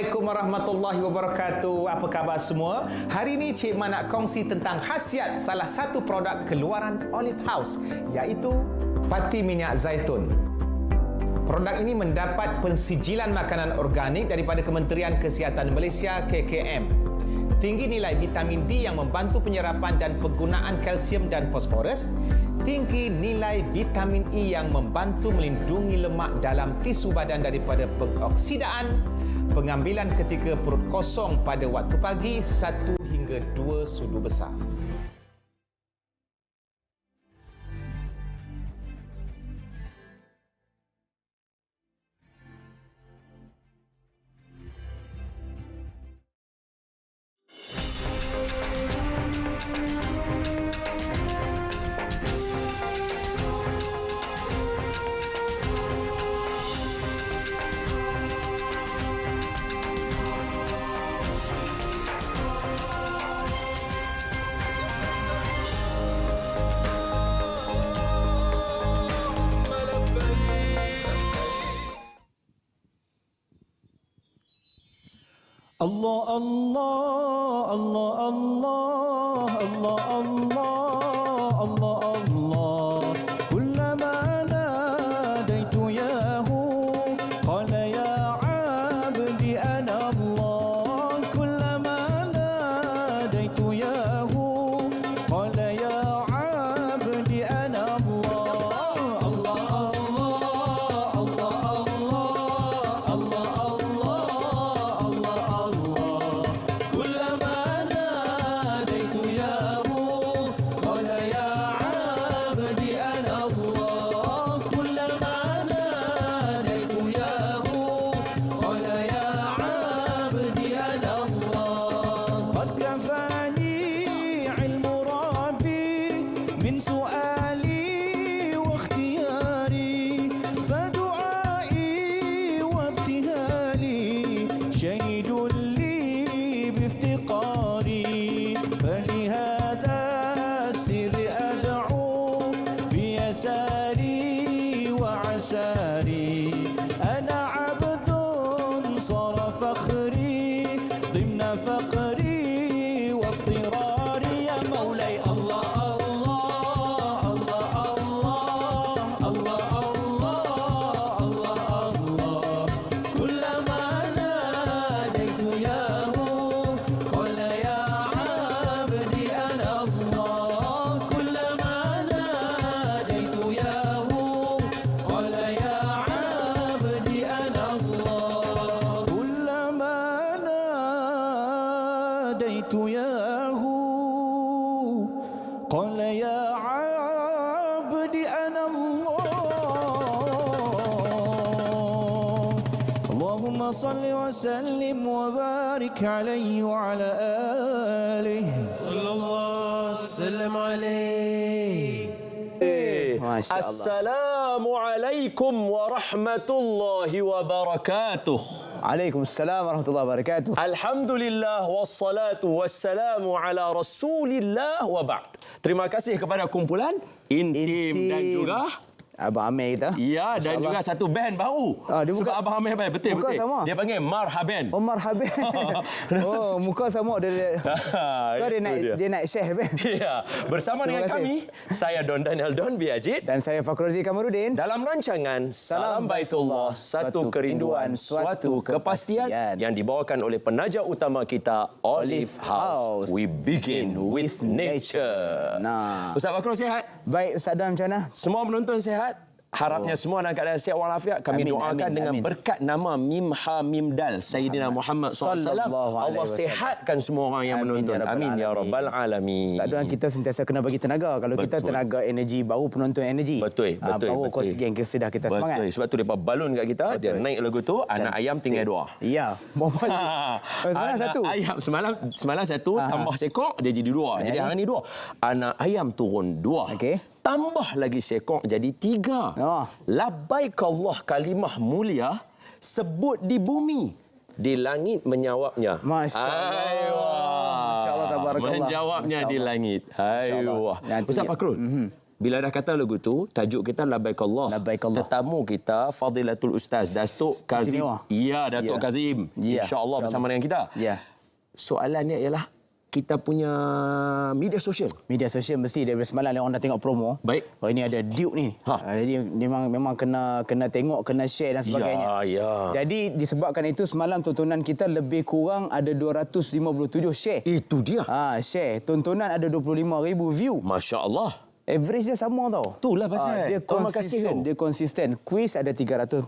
Assalamualaikum warahmatullahi wabarakatuh. Apa khabar semua? Hari ini Cik Man nak kongsi tentang khasiat salah satu produk keluaran Olive House, iaitu pati minyak zaitun. Produk ini mendapat pensijilan makanan organik daripada Kementerian Kesihatan Malaysia KKM. Tinggi nilai vitamin D yang membantu penyerapan dan penggunaan kalsium dan fosforus. Tinggi nilai vitamin E yang membantu melindungi lemak dalam tisu badan daripada pengoksidaan. Pengambilan ketika perut kosong pada waktu pagi 1 hingga 2 sudu besar. Allah Allah Allah Allah Allah Allah Allah Allah kullama nadaitu yahu qala ya abdi ana Allah kullama nadaitu yahu qala ya abdi ana Allah Allah Allah Allah Allah Allah صل وسلم وبارك عليه وعلى آله صلى الله وسلم عليه. Assalamualaikum warahmatullahi wabarakatuh. Waalaikumsalam warahmatullahi wabarakatuh. Alhamdulillah wassalatu wassalamu ala Rasulillah wa ba'd. Terima kasih kepada kumpulan Intim dan juga Abang Amir kita. Ya, dan juga satu band baru. Dia Sebab Abang Amir band. Betul. Sama. Dia panggil Marhaban. Oh, Marhaban. Oh, muka sama dia. Dia naik Syekh band. Ya, bersama dengan kami, saya Don Daniel Don Biajid dan saya Fakhruzi Kamarudin dalam rancangan Salam Baitullah, satu kerinduan, suatu kepastian yang dibawakan oleh penaja utama kita Olive House. We begin with nature. Nah, Ustaz Fakhru sihat? Baik, Ustaz Don, macam mana? Semua penonton sihat? Harapnya semua dalam keadaan sihat walafiat. Kami doakan dengan berkat nama Mim Ha Mim Dal Sayyidina Muhammad SAW. Allah sihatkan semua orang yang menonton. Amin ya rabbal alamin. Ustaz Don, kita sentiasa kena bagi tenaga. Kalau kita tenaga energi, baru penonton energi. Betul. Baru kos geng kesedah kita semangat. Sebab tu depa balon kat kita, dia naik lagu tu, anak ayam tinggal dua. Ya. Semalam satu. Semalam satu, tambah seekor dia jadi dua. Jadi hari ni dua. Anak ayam turun dua. Okey. Tambah lagi seekor jadi 3. Labbaik Allah kalimah mulia sebut di bumi, di langit menjawabnya. Masya-Allah. Insya-Allah tabarakallah. Menjawabnya di langit. Aywa. Ustaz Fakrul. Bila dah kata lagu tu, tajuk kita Labbaik Allah. Labbaik Allah. Tetamu kita Fadilatul Ustaz Datuk Kazim. Ya, Datuk Kazim. InsyaAllah bersama dengan kita. Ya. Soalannya ialah kita punya media sosial. Media sosial mesti daripada semalam orang dah tengok promo. Baik. Oh, ini ada Duke ni. Jadi memang kena tengok, kena share dan sebagainya. Ya. Jadi disebabkan itu semalam tontonan kita lebih kurang ada 257 share. Itu dia. Share. Tontonan ada 25,000 view. Masya-Allah. Average dia sama tau. Itulah pasal. Dia konsisten. Dia konsisten. Kuis ada 348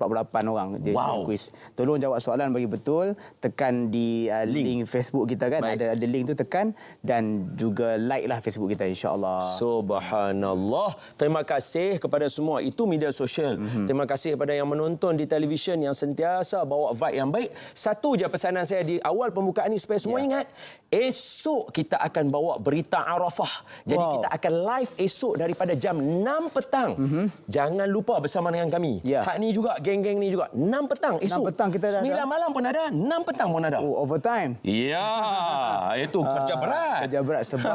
orang. Dia kuis. Tolong jawab soalan bagi betul. Tekan di link Facebook kita kan. Ada link tu tekan. Dan juga like lah Facebook kita insya-Allah. Subhanallah. Terima kasih kepada semua. Itu media sosial. Terima kasih kepada yang menonton di televisyen yang sentiasa bawa vibe yang baik. Satu je pesanan saya di awal pembukaan ni supaya semua ingat. Esok kita akan bawa berita Arafah. Jadi kita akan live esok daripada jam 6 petang. Jangan lupa bersama dengan kami. Hak ni juga, geng-geng ni juga. 6 petang esok. 6 petang kita dah 9 malam pun ada, 6 petang pun ada. Oh, overtime. Ya, itu kerja berat. Kerja berat sebab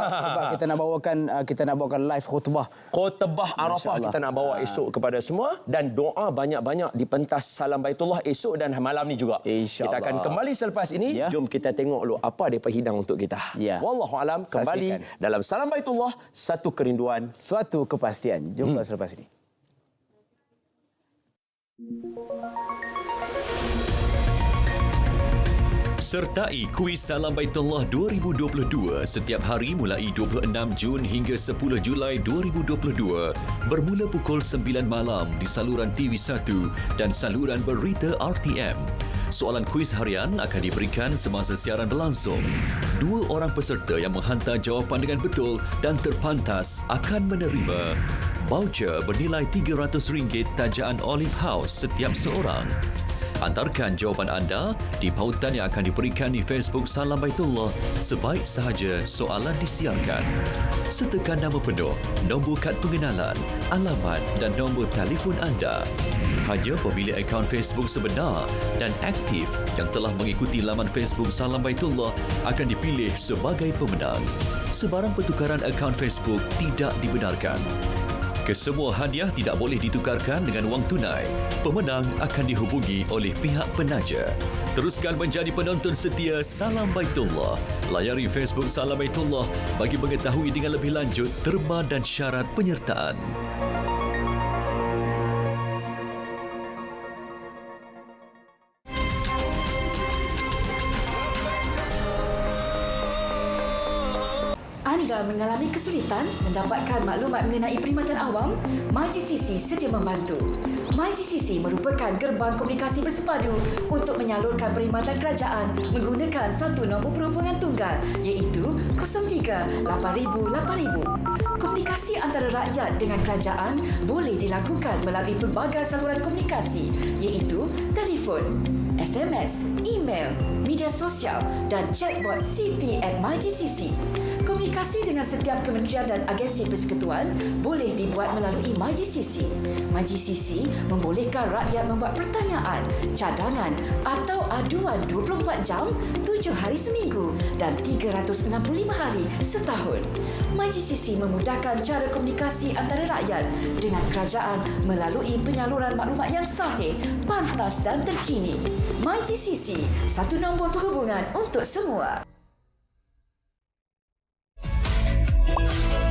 kita nak bawakan live khutbah. Khutbah Arafah kita nak bawa esok kepada semua dan doa banyak-banyak di pentas Salam Baitullah esok dan malam ni juga. Kita akan kembali selepas ini. Jom kita tengok dulu apa depa hidang untuk kita. Wallahu alam, kembali dalam Salam Baitullah, satu kerinduan, suatu kepastian. Jumpa selepas ini. Sertai kuis Salam Baitullah 2022 setiap hari mulai 26 Jun hingga 10 Julai 2022 bermula pukul 9 malam di saluran TV1 dan saluran berita RTM. Soalan kuis harian akan diberikan semasa siaran berlangsung. 2 orang peserta yang menghantar jawapan dengan betul dan terpantas akan menerima voucher bernilai RM300 tajaan Olive House setiap seorang. Hantarkan jawapan anda di pautan yang akan diberikan di Facebook Salam Baitullah sebaik sahaja soalan disiarkan. Sertakan nama penuh, nombor kad pengenalan, alamat dan nombor telefon anda. Hanya pemilik akaun Facebook sebenar dan aktif yang telah mengikuti laman Facebook Salam Baitullah akan dipilih sebagai pemenang. Sebarang pertukaran akaun Facebook tidak dibenarkan. Kesemua hadiah tidak boleh ditukarkan dengan wang tunai. Pemenang akan dihubungi oleh pihak penaja. Teruskan menjadi penonton setia Salam Baitullah. Layari Facebook Salam Baitullah bagi mengetahui dengan lebih lanjut terma dan syarat penyertaan. Anda mengalami kesulitan mendapatkan maklumat mengenai perkhidmatan awam? MyGCC sedia membantu. MyGCC merupakan gerbang komunikasi bersepadu untuk menyalurkan perkhidmatan kerajaan menggunakan satu nombor perhubungan tunggal iaitu 03 8000 8000. Komunikasi antara rakyat dengan kerajaan boleh dilakukan melalui pelbagai saluran komunikasi iaitu telefon, SMS, email, media sosial dan chatbot Siti@MyGCC. Komunikasi dengan setiap kementerian dan agensi persekutuan boleh dibuat melalui MyGCC. MyGCC membolehkan rakyat membuat pertanyaan, cadangan atau aduan 24 jam, 7 hari seminggu dan 365 hari setahun. MyGCC memudahkan cara komunikasi antara rakyat dengan kerajaan melalui penyaluran maklumat yang sahih, pantas dan terkini. MyGCC, satu nombor perhubungan untuk semua. Bersama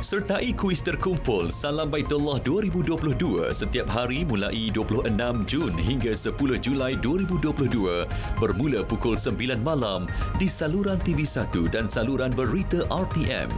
Sertai kuis terkumpul Salam Baitullah 2022 setiap hari mulai 26 Jun hingga 10 Julai 2022 bermula pukul 9 malam di saluran TV1 dan saluran berita RTM.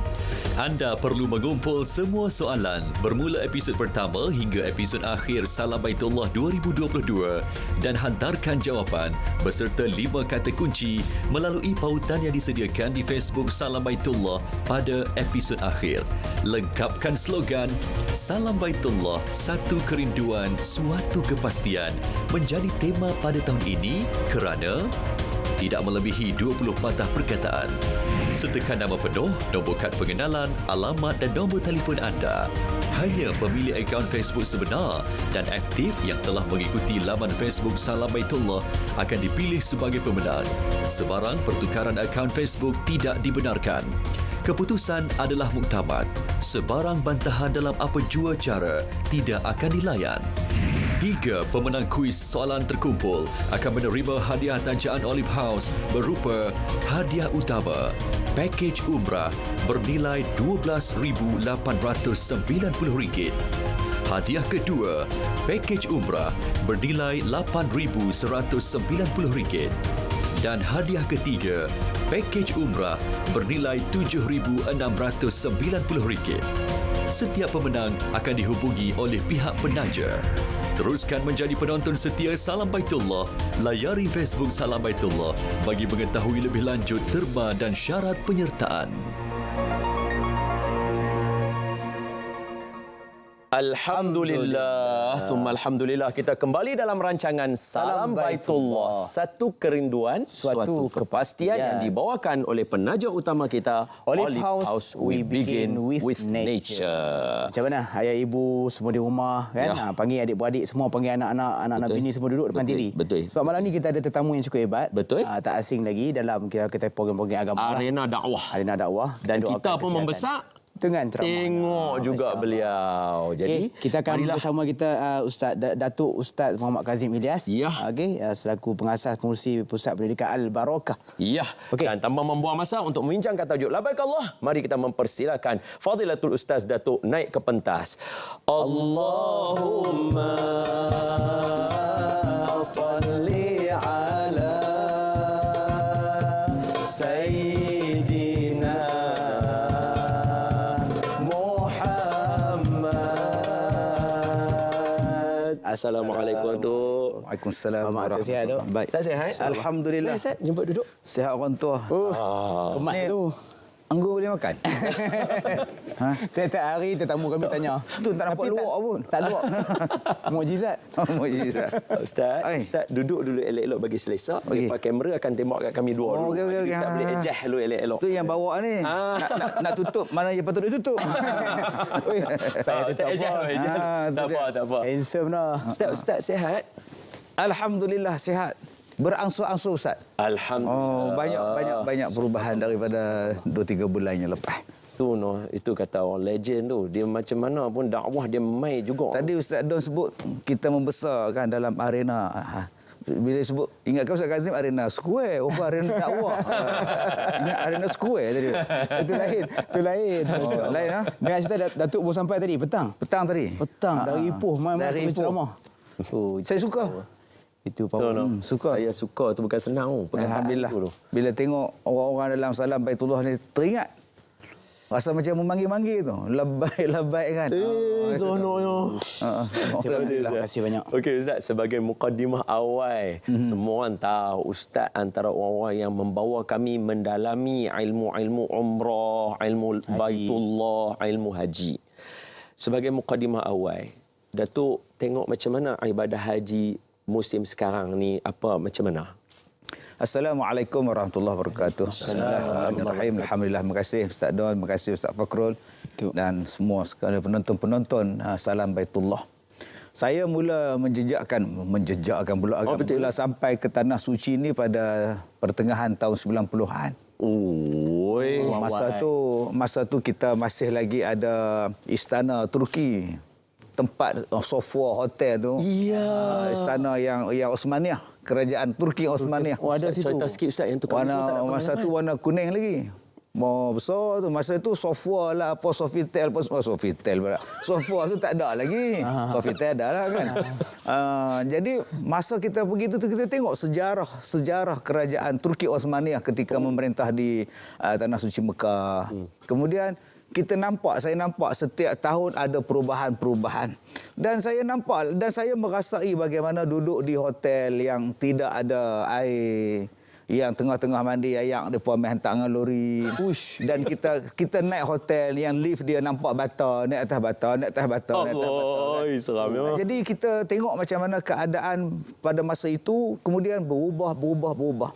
Anda perlu mengumpul semua soalan bermula episod pertama hingga episod akhir Salam Baitullah 2022 dan hantarkan jawapan beserta 5 kata kunci melalui pautan yang disediakan di Facebook Salam Baitullah pada episod akhir. Lengkapkan slogan Salam Baitullah, satu kerinduan, suatu kepastian menjadi tema pada tahun ini kerana tidak melebihi 20 patah perkataan. Sertakan nama penuh, nombor kad pengenalan, alamat dan nombor telefon anda. Hanya pemilik akaun Facebook sebenar dan aktif yang telah mengikuti laman Facebook Salam Baitullah akan dipilih sebagai pemenang. Sebarang pertukaran akaun Facebook tidak dibenarkan. Keputusan adalah muktamad. Sebarang bantahan dalam apa jua cara tidak akan dilayan. 3 pemenang kuis soalan terkumpul akan menerima hadiah tanjaan Olive House berupa hadiah utama pakej umrah bernilai RM12,890. Hadiah kedua, pakej umrah bernilai RM8,190. Dan hadiah ketiga, pakej umrah bernilai RM7,690. Setiap pemenang akan dihubungi oleh pihak penaja. Teruskan menjadi penonton setia Salam Baitullah. Layari Facebook Salam Baitullah bagi mengetahui lebih lanjut terma dan syarat penyertaan. Alhamdulillah, summa alhamdulillah, kita kembali dalam rancangan Salam Baitullah, satu kerinduan, suatu kepastian yang dibawakan oleh penaja utama kita, Olive House, we begin with nature. Macam mana ayah ibu semua di rumah kan? Ya. Panggil adik-beradik semua, panggil anak-anak bini semua duduk depan TV. Betul. Sebab malam ni kita ada tetamu yang cukup hebat. Betul. Tak asing lagi dalam kita program-program agama. Arena dakwah. Arena dakwah. Dan kita pun membesar dengan ceramah. tengok juga beliau. Jadi kita akan bersama kita Ustaz Datuk Ustaz Muhammad Kazim Ilyas. Ya. Selaku pengasas pengurusi Pusat Pendidikan Al-Barakah. Ya. Dan tanpa membuang masa untuk membincangkan tajuk Labbaik Allah, mari kita mempersilakan Fadilatul Ustaz Datuk naik ke pentas. Allahumma salli ala Sayyidina Assalamualaikum, Dok. Waalaikumsalam. Sihat, Dok? Baik. Ustaz sihat? Alhamdulillah. Ustaz, jemput duduk. Sihat orang tua. Kemat tu. Anggur boleh makan? Tiap-tiap hari tetamu kami tanya. Tu tak nampak luak pun. Tak luak. Mukjizat. Mukjizat. Ustaz, duduk dulu elok-elok bagi selesa. Lepas kamera akan tembak kat kami dua dulu. Okey. Ustaz boleh adjust dulu elok-elok. Tu yang bawa ni. Nak tutup mana yang patut ditutup. Tak adjust. Tak apa. Handsome dah. Ustaz sihat? Alhamdulillah sihat. Berangsur-angsur Ustaz. Alhamdulillah. Banyak perubahan daripada 2-3 bulan yang lepas. Itu kata orang legend tu. Dia macam mana pun dakwah dia mai juga. Tadi Ustaz Don sebut kita membesarkan dalam arena. Bila sebut, ingatkan Ustaz Kazim arena square, arena dakwah. Ingat arena square tadi. Itu lain. Lain ah. Dengan cerita Datuk baru sampai tadi petang. Petang tadi. Dari Ipoh main ceramah. Saya suka. Itu power. Suka. Saya suka tu bukan senang. Alhamdulillah. Bila tengok orang-orang dalam Salam Baitullah ni teringat. Rasa macam memanggil-manggil tu. Labai kan. Sononya. Terima kasih banyak. Okey Ustaz, sebagai mukadimah awal, semua orang tahu Ustaz antara orang-orang yang membawa kami mendalami ilmu-ilmu umrah, ilmu Baitullah, ilmu haji. Sebagai mukadimah awal, Datuk tengok macam mana ibadah haji musim sekarang ni, macam mana? Assalamualaikum warahmatullahi wabarakatuh. Bismillahirrahmanirrahim. Alhamdulillah. Terima kasih Ustaz Don, terima kasih Ustaz Fakrul dan semua sekalian penonton-penonton Salam Baitullah. Saya mula menjejakkan pula mula sampai ke tanah suci ni pada pertengahan tahun 90-an. Masa tu kita masih lagi ada istana Turki. Tempat Sofwa Hotel tu. Istana yang Osmaniyah, kerajaan Turki Osmaniyah. Ada situ. Cerita sikit Ustaz yang tu. Masa tu warna kuning lagi. Mau besar tu. Masa tu Software lah, apa Sofitel, apa Sofitel pula. Software tu tak ada lagi. Sofitel ada lah kan. Jadi masa kita pergi tu kita tengok sejarah kerajaan Turki Osmaniyah ketika memerintah di Tanah Suci Mekah. Kemudian saya nampak setiap tahun ada perubahan-perubahan. Dan saya nampak dan saya merasai bagaimana duduk di hotel yang tidak ada air, yang tengah-tengah mandi ayak depa mai hantar dengan lori. Dan kita naik hotel yang lift dia nampak bata, naik atas bata. Seram ya. Jadi kita tengok macam mana keadaan pada masa itu kemudian berubah.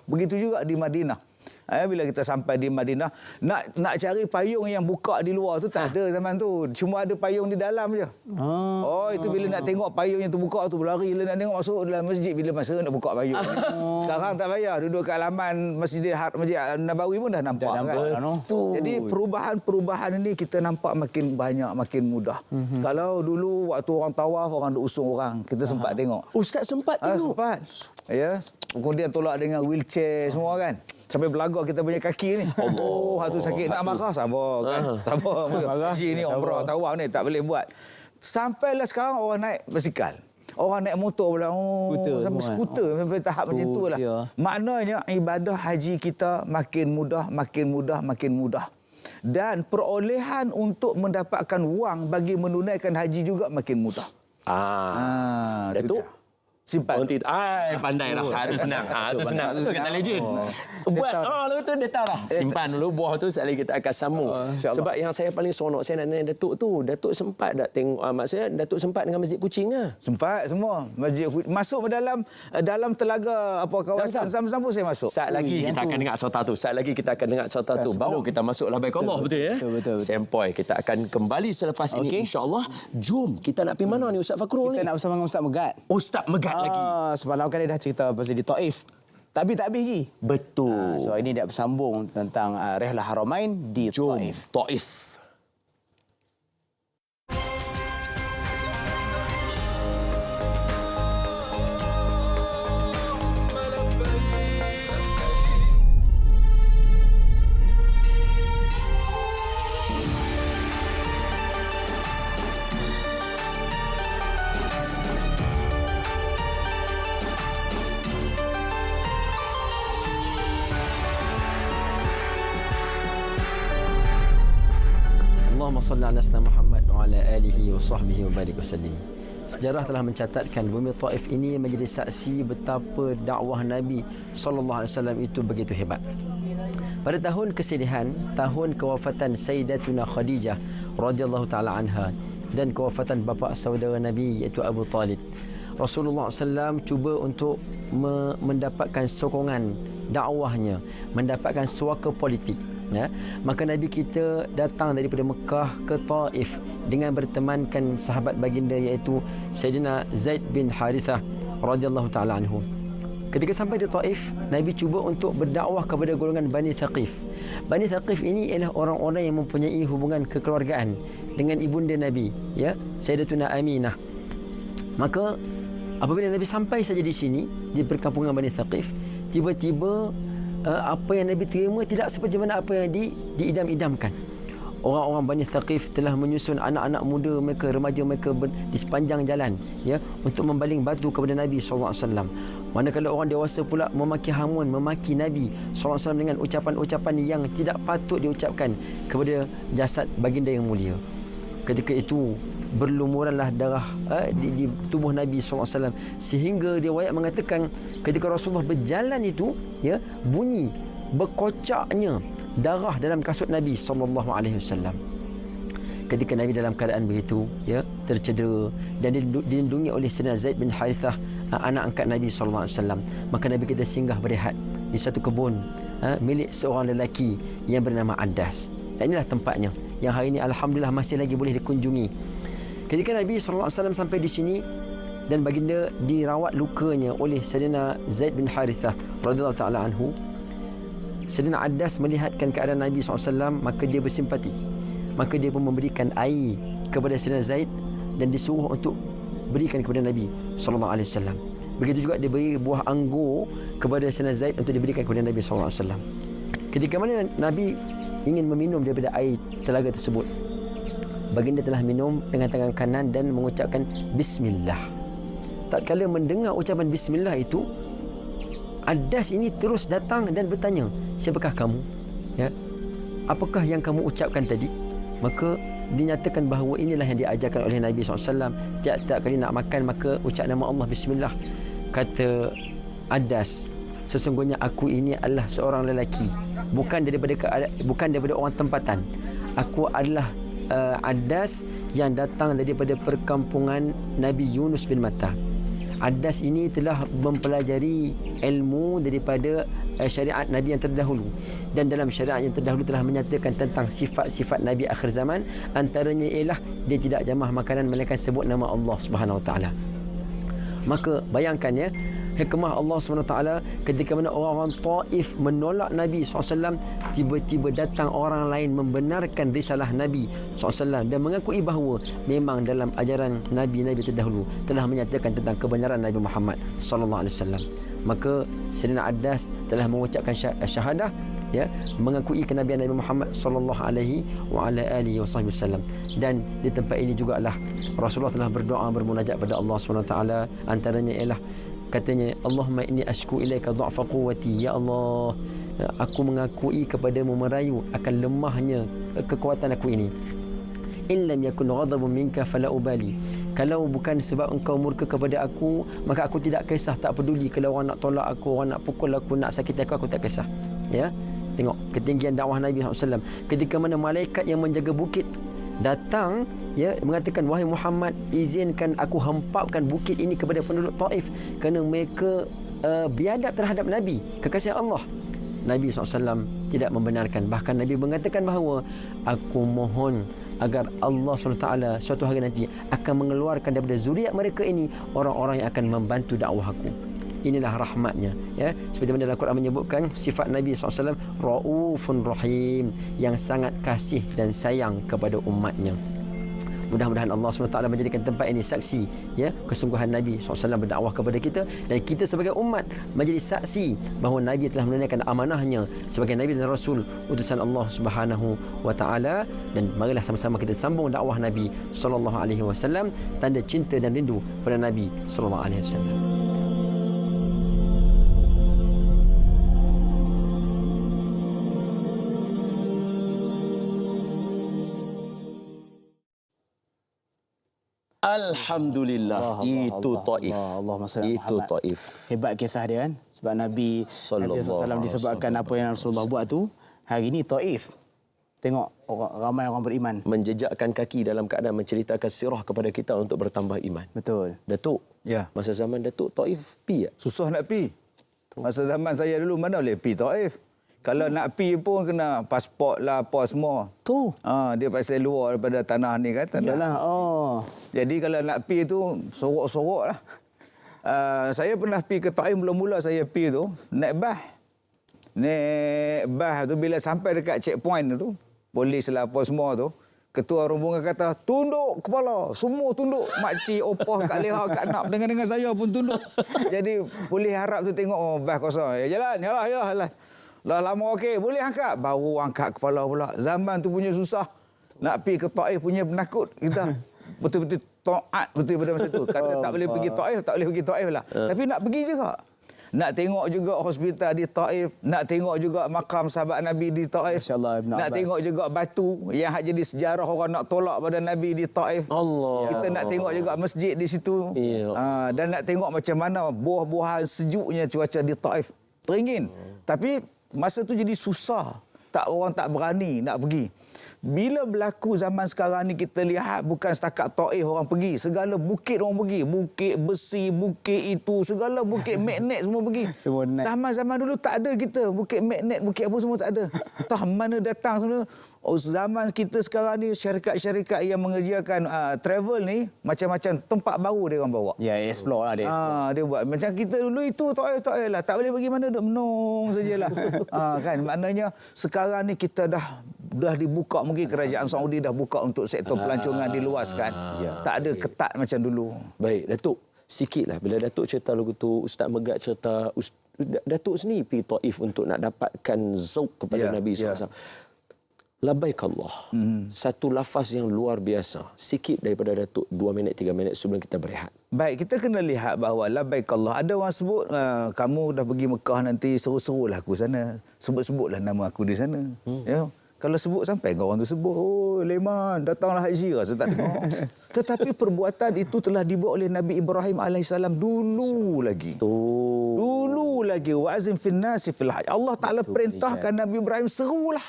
Begitu juga di Madinah. Bila kita sampai di Madinah, nak cari payung yang buka di luar tu tak ada zaman tu. Cuma ada payung di dalam je. Itu bila nak tengok payung yang terbuka tu berlari. Bila nak tengok masuk dalam masjid, bila masa nak buka payung. Sekarang tak payah. Duduk kat halaman Masjid Nabawi pun dah nampak kan. Jadi perubahan ini kita nampak makin banyak, makin mudah. Kalau dulu waktu orang tawaf, orang duk usung orang. Kita sempat tengok. Ustaz sempat tengok? Sempat. Ya. Kemudian tolak dengan wheelchair semua kan. Sampai belagak kita punya kaki ni. Hatu sakit. Nak marah, sabar kan. Sabar. Haji ni umrah tawaf ni tak boleh buat. Sampailah sekarang orang naik basikal. Orang naik motor pula. Sampai skuter. Sampai tahap macam tu lah. Maknanya ibadah haji kita makin mudah. Dan perolehan untuk mendapatkan wang bagi menunaikan haji juga makin mudah. Datuk? Simpan. Pandai lah. Itu senang. Itu senang. Itu kata legend. Buat. Lalu tu data lah. Simpan dulu buah tu. Sekali kita akan sambung. Sebab yang saya paling seronok, saya nak tanya Datuk tu. Datuk sempat tak tengok, maksudnya Datuk sempat dengan Masjid Kucing lah? Sempat semua. Masjid Kucing. Masuk dalam telaga apa kawasan Zam-Zam pun saya masuk. Saat lagi kita akan dengar sauta tu. Baru kita masuk Labbaik Allah. Betul ya? Betul. Sempoi. Kita akan kembali selepas ini insya-Allah. Jom. Kita nak pergi mana ni Ustaz Fakrul ni? Kita nak bersama dengan Ustaz Megat. Ustaz Megat lagi. Semalam kan dia dah cerita pasal di Taif. Tapi tak habis lagi. Betul. So ini dia bersambung tentang Rihlah Haramain di Taif. Taif. Allahumma salli ala sayyidina Muhammad wa ala alihi wa sahbihi wa barik wasallim. Sejarah telah mencatatkan bumi Taif ini menjadi saksi betapa dakwah Nabi SAW itu begitu hebat. Pada tahun kesedihan, tahun kewafatan Sayyidatuna Khadijah radhiyallahu taala anha dan kewafatan bapa saudara Nabi iaitu Abu Talib, Rasulullah SAW cuba untuk mendapatkan sokongan dakwahnya, mendapatkan suaka politik. Ya, maka Nabi kita datang daripada Mekah ke Taif dengan bertemankan sahabat baginda iaitu Sayyidina Zaid bin Harithah radhiyallahu taala anhu. Ketika sampai di Taif, Nabi cuba untuk berdakwah kepada golongan Bani Thaqif. Bani Thaqif ini ialah orang-orang yang mempunyai hubungan kekeluargaan dengan ibunda Nabi, ya, Sayyidatuna Aminah. Maka apabila Nabi sampai saja di sini di perkampungan Bani Thaqif, tiba-tiba apa yang Nabi terima tidak seperti mana apa yang diidam-idamkan. Orang-orang Bani Thaqif telah menyusun anak-anak muda mereka, remaja mereka di sepanjang jalan, ya, untuk membaling batu kepada Nabi SAW. Manakala orang dewasa pula memaki hamun, memaki Nabi SAW dengan ucapan-ucapan yang tidak patut diucapkan kepada jasad baginda yang mulia. Ketika itu berlumuranlah darah di tubuh Nabi SAW, sehingga riwayat mengatakan ketika Rasulullah berjalan itu, ya, bunyi berkocaknya darah dalam kasut Nabi SAW. Ketika Nabi dalam keadaan begitu, ya, tercedera dan dilindungi oleh Sayyidina Zaid bin Harithah, anak angkat Nabi SAW, maka Nabi kita singgah berehat di satu kebun milik seorang lelaki yang bernama Adas. Inilah tempatnya yang hari ini alhamdulillah masih lagi boleh dikunjungi. Ketika Nabi SAW sampai di sini dan baginda dirawat lukanya oleh Sayyidina Zaid bin Harithah radhiyallahu taala anhu, Sayyidina Adas melihatkan keadaan Nabi SAW, maka dia bersimpati. Maka dia pun memberikan air kepada Sayyidina Zaid dan disuruh untuk berikan kepada Nabi SAW. Begitu juga dia beri buah anggur kepada Sayyidina Zaid untuk diberikan kepada Nabi SAW. Ketika mana Nabi ingin meminum daripada air telaga tersebut. Baginda telah minum dengan tangan kanan dan mengucapkan bismillah. Tatkala mendengar ucapan bismillah itu, Adas ini terus datang dan bertanya, siapakah kamu? Ya, apakah yang kamu ucapkan tadi? Maka dinyatakan bahawa inilah yang diajarkan oleh Nabi SAW. Tiap-tiap kali nak makan maka ucap nama Allah bismillah. Kata Adas, sesungguhnya aku ini adalah seorang lelaki, bukan daripada orang tempatan. Aku adalah Adas yang datang daripada perkampungan Nabi Yunus bin Matta. Adas ini telah mempelajari ilmu daripada syariat Nabi yang terdahulu, dan dalam syariat yang terdahulu telah menyatakan tentang sifat-sifat Nabi akhir zaman. Antaranya ialah dia tidak jamah makanan melainkan sebut nama Allah Subhanahu Wa Taala. Maka bayangkan ya, hikmah Allah SWT ketika mana orang-orang Taif menolak Nabi SAW, tiba-tiba datang orang lain membenarkan risalah Nabi SAW dan mengakui bahawa memang dalam ajaran Nabi-Nabi terdahulu telah menyatakan tentang kebenaran Nabi Muhammad SAW. Maka Sayyidina Adas telah mengucapkan syahadah, ya, mengakui kenabian Nabi Muhammad sallallahu alaihi wasallam. Dan di tempat ini jugalah Rasulullah telah berdoa bermunajat pada Allah SWT. Antaranya ialah katanya, Allahumma inni ashku ilaika dha'fa quwwati, ya Allah, aku mengakui kepadamu merayu akan lemahnya kekuatan aku ini. In lam yakun ghadabun minka fala ubali, kalau bukan sebab engkau murka kepada aku, maka aku tidak kisah, tak peduli kalau orang nak tolak aku, orang nak pukul aku, nak sakiti aku tak kisah. Ya, tengok ketinggian dakwah Nabi SAW. Ketika mana malaikat yang menjaga bukit datang, ya, mengatakan, wahai Muhammad, izinkan aku hempapkan bukit ini kepada penduduk Taif kerana mereka biadab terhadap Nabi, kekasih Allah. Nabi SAW tidak membenarkan. Bahkan Nabi mengatakan bahawa aku mohon agar Allah SWT suatu hari nanti akan mengeluarkan daripada zuriat mereka ini orang-orang yang akan membantu dakwah aku. Inilah rahmatnya, ya. Seperti mana dalam Quran menyebutkan sifat Nabi SAW, Raufun Rahim, yang sangat kasih dan sayang kepada umatnya. Mudah-mudahan Allah SWT menjadikan tempat ini saksi, ya, kesungguhan Nabi SAW berdakwah kepada kita, dan kita sebagai umat menjadi saksi bahawa Nabi telah menunaikan amanahnya sebagai Nabi dan Rasul utusan Allah Subhanahu Wa Taala. Dan marilah sama-sama kita sambung dakwah Nabi SAW, tanda cinta dan rindu pada Nabi SAW. Alhamdulillah, itu Taif. Itu Taif. Hebat kisah dia kan. Sebab Nabi SAW disebabkan apa yang Rasulullah buat tu, hari ini Taif. Tengok ramai orang beriman. Menjejakkan kaki dalam keadaan menceritakan sirah kepada kita untuk bertambah iman. Betul. Datuk, ya, masa zaman Datuk Taif pi tak? Susah nak pi. Masa zaman saya dulu mana boleh pi Taif. Kalau nak pi pun kena pasport lah, apa semua. Tu. Dia pasal luar daripada tanah ni kan. Tanah. Yalah, Jadi kalau nak pi tu, sorok-sorok lah. Saya pernah pi ke Taif, mula-mula saya pi tu, naik bas. Naik bas tu, bila sampai dekat checkpoint tu, polis lah apa semua tu, ketua rombongan kata, tunduk kepala. Semua tunduk. Makcik, opah, kak leha, kak nak. Dengan saya pun tunduk. Jadi polis harap tu tengok, bas kosong. Jalan. Dah lama okey, boleh angkat. Baru angkat kepala pula. Zaman tu punya susah. Nak pergi ke Taif punya penakut kita. Betul-betul taat betul pada masa tu. Kata tak boleh pergi Taif, tak boleh pergi Taif lah. Tapi nak pergi juga. Nak tengok juga hospital di Taif. Nak tengok juga makam sahabat Nabi di Taif. Nak tengok juga batu yang jadi sejarah orang nak tolak pada Nabi di Taif. Allah. Kita nak tengok juga masjid di situ. Dan nak tengok macam mana buah-buahan sejuknya cuaca di Taif. Teringin. Tapi masa tu jadi susah. Orang tak berani nak pergi. Bila berlaku zaman sekarang ni, kita lihat bukan setakat Taif orang pergi. Segala bukit orang pergi. Bukit besi, bukit itu, segala bukit magnet semua pergi. Zaman dulu tak ada kita. Bukit magnet, bukit apa semua tak ada. Entah mana datang semua. Zaman kita sekarang ni, syarikat-syarikat yang mengerjakan travel ni, macam-macam tempat baru dia orang bawa. Ya, explore lah dia. Dia buat. Macam kita dulu itu Taif lah. Tak boleh pergi mana, duduk menung sajalah. Kan, maknanya sekarang ni kita dah dibuka, mungkin kerajaan Saudi dah buka untuk sektor pelancongan diluaskan. Tak ada ketat macam dulu. Baik, Datuk, sikitlah bila Datuk cerita lagu tu, Ustaz Megat cerita, Datuk sendiri pergi Taif untuk nak dapatkan zauk kepada Nabi SAW. Labbaik Allah. Satu lafaz yang luar biasa. Sikit daripada Datuk 2 minit 3 minit sebelum kita berehat. Baik, kita kena lihat bahawa labbaik Allah. Ada orang sebut kamu dah pergi Mekah nanti seru-serulah aku sana. Sebut-sebutlah nama aku di sana. Ya. Kalau sebut sampai orang tu sebut, oh Leman, datanglah haji, rasa tak dengar. Tetapi perbuatan itu telah dibuat oleh Nabi Ibrahim AS dulu lagi. Dulu lagi. Wa'azim fin nasi fil hajj. Allah Ta'ala perintahkan Nabi Ibrahim, serulah.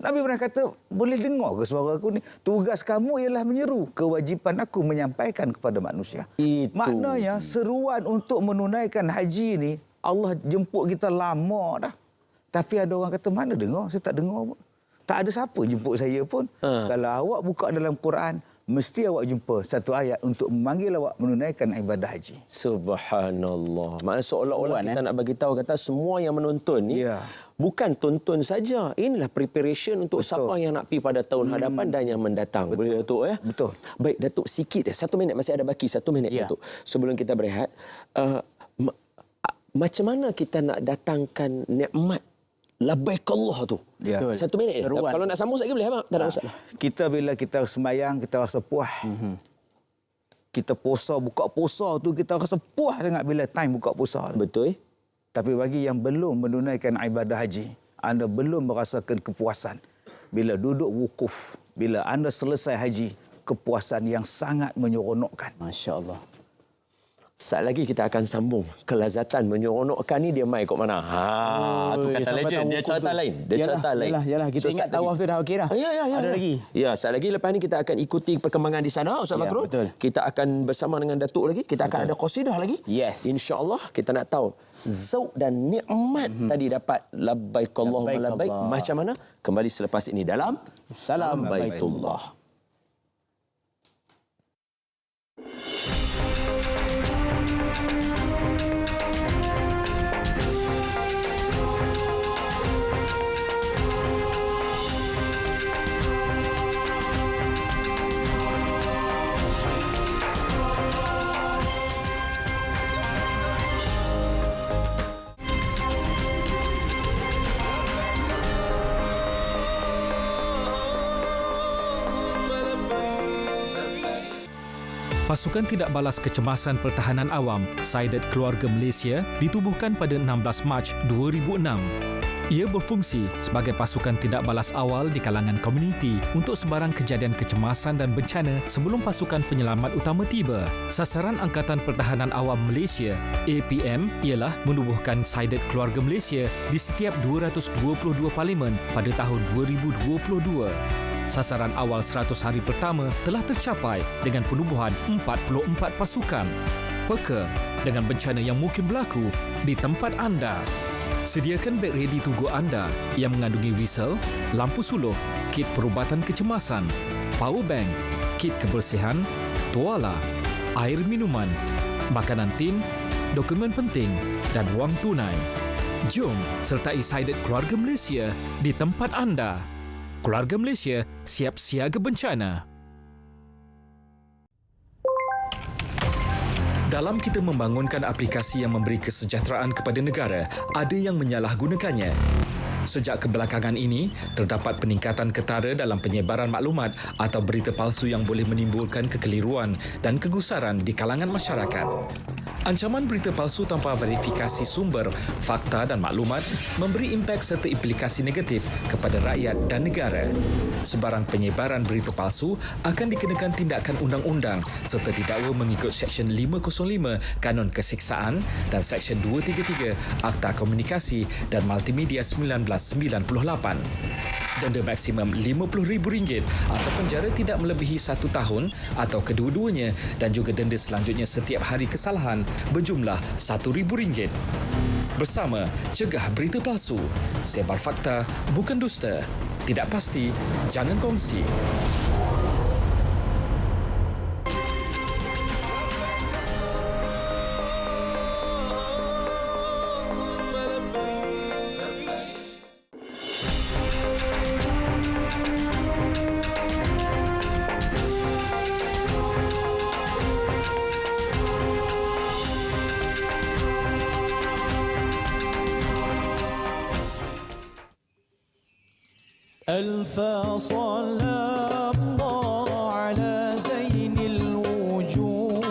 Nabi Ibrahim kata, boleh dengar ke suara aku ni? Tugas kamu ialah menyeru. Kewajipan aku menyampaikan kepada manusia. Maknanya, seruan untuk menunaikan haji ni, Allah jemput kita lama dah. Tapi ada orang kata, mana dengar? Saya tak dengar pun. Tak ada siapa jemput saya pun. Kalau awak buka dalam Quran, mesti awak jumpa satu ayat untuk memanggil awak menunaikan ibadah haji. Subhanallah. Maksudnya seolah-olah kita nak bagi tahu kata semua yang menonton ni bukan tonton saja. Inilah preparation untuk siapa yang nak pergi pada tahun hadapan dan yang mendatang. Boleh Datuk ya? Betul. Baik Datuk, sikit 1 minit, masih ada baki 1 minit Datuk. Sebelum kita berehat, macam mana kita nak datangkan nikmat labbaik Allah tu? 1 minit. Kalau nak sambung sekali boleh, tak ada masalah. Kita bila kita sembahyang, kita rasa puas. Kita puasa, buka puasa tu kita rasa puas sangat bila time buka puasa. Betul. Tapi bagi yang belum menunaikan ibadah haji, anda belum merasakan kepuasan. Bila duduk wukuf, bila anda selesai haji, kepuasan yang sangat menyeronokkan. Masya Allah. Saat lagi kita akan sambung. Kelazatan menyeronokkan ni dia mai kat mana? Tu kata legend. Dia cerita lain. Yalah, kita ingat tawaf tu dah okey dah. Ya. Ada lagi. Ya, saat lagi lepas ni kita akan ikuti perkembangan di sana, Ustaz Fakrul. Betul. Kita akan bersama dengan Datuk lagi. Kita akan ada qasidah lagi. Yes. InsyaAllah kita nak tahu zauq dan nikmat tadi dapat labbaik Allahumma labbaik macam mana? Kembali selepas ini dalam Salam Baitullah. Pasukan Tidak Balas Kecemasan Pertahanan Awam Saidat Keluarga Malaysia ditubuhkan pada 16 Mac 2006. Ia berfungsi sebagai pasukan tidak balas awal di kalangan komuniti untuk sebarang kejadian kecemasan dan bencana sebelum pasukan penyelamat utama tiba. Sasaran Angkatan Pertahanan Awam Malaysia APM ialah menubuhkan Saidat Keluarga Malaysia di setiap 222 parlimen pada tahun 2022. Sasaran awal 100 hari pertama telah tercapai dengan penubuhan 44 pasukan. Peka dengan bencana yang mungkin berlaku di tempat anda. Sediakan beg ready to go anda yang mengandungi whistle, lampu suluh, kit perubatan kecemasan, power bank, kit kebersihan, tuala, air minuman, makanan tin, dokumen penting dan wang tunai. Jom sertai Saidat Keluarga Malaysia di tempat anda. Keluarga Malaysia siap siaga bencana. Dalam kita membangunkan aplikasi yang memberi kesejahteraan kepada negara, ada yang menyalahgunakannya. Sejak kebelakangan ini, terdapat peningkatan ketara dalam penyebaran maklumat atau berita palsu yang boleh menimbulkan kekeliruan dan kegusaran di kalangan masyarakat. Ancaman berita palsu tanpa verifikasi sumber, fakta dan maklumat memberi impak serta implikasi negatif kepada rakyat dan negara. Sebarang penyebaran berita palsu akan dikenakan tindakan undang-undang serta didakwa mengikut Seksyen 505 Kanun Kesiksaan dan Seksyen 233 Akta Komunikasi dan Multimedia 1998. Denda maksimum RM50,000 atau penjara tidak melebihi 1 tahun atau kedua-duanya dan juga denda selanjutnya setiap hari kesalahan berjumlah RM1,000. Bersama, cegah berita palsu. Sebar fakta, bukan dusta. Tidak pasti, jangan kongsi. ألف صلاة الله على زين الوجود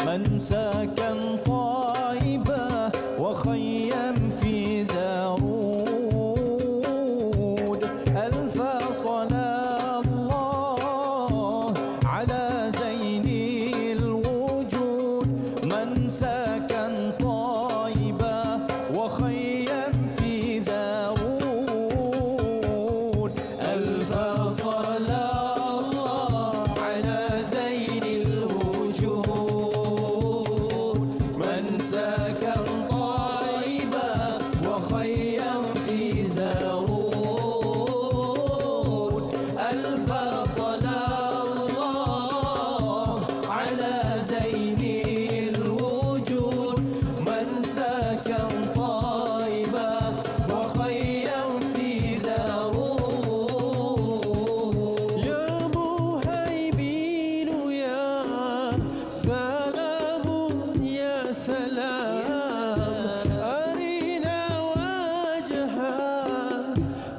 من سكن طيبة وخيم في زارود ألف صلاة الله على زين الوجود من سكن طيبة وخيم في زارود ألف صلاة الله على زين الوجود من سكن طيبة وخيم في زارود ألف صلاة الله على زين الوجود من سكن طيبة وخيم في زارود يا مهيمن يا سلام يا سلام أرنا وجهك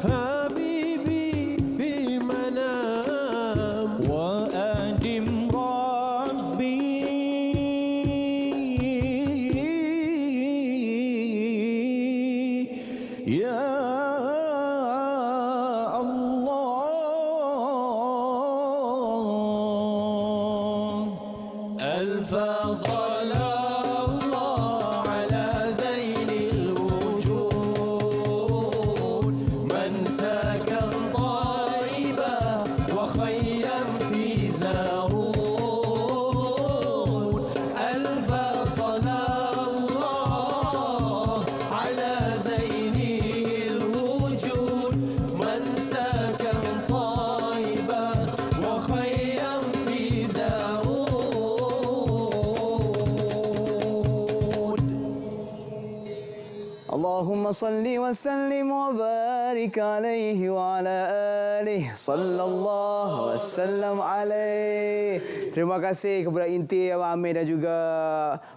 حبيبي في منام وأدم ربي يا الله ألف صلاة الله على زين الوجود من سكن طيبة وخيم في زارود ألف صلاة الله على زين الوجود من سكن طيبة وخيم في زارود اللهم صل وسلم وبارك عليه وعلى آله sallallahu wasallam alaih. Terima kasih kepada inti Abang Amir dan juga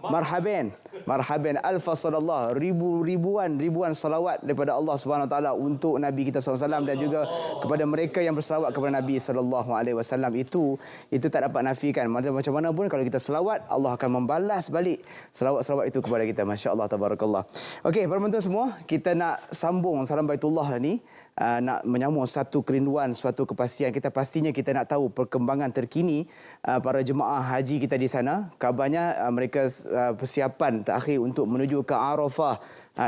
marhaban. Marhaban alfa sallallahu ribuan salawat daripada Allah Subhanahu Wa Taala untuk Nabi kita SAW dan juga kepada mereka yang berselawat kepada Nabi sallallahu alaihi wasallam. Itu tak dapat nafikan. Macam mana pun kalau kita selawat, Allah akan membalas balik selawat-selawat itu kepada kita. Masya-Allah tabarakallah. Okey, para penonton semua, kita nak sambung Salam Baitullah ni, nak menyambung satu kerinduan, suatu kepastian. Pastinya kita nak tahu perkembangan terkini para jemaah haji kita di sana. Kabarnya mereka persiapan terakhir untuk menuju ke Arafah.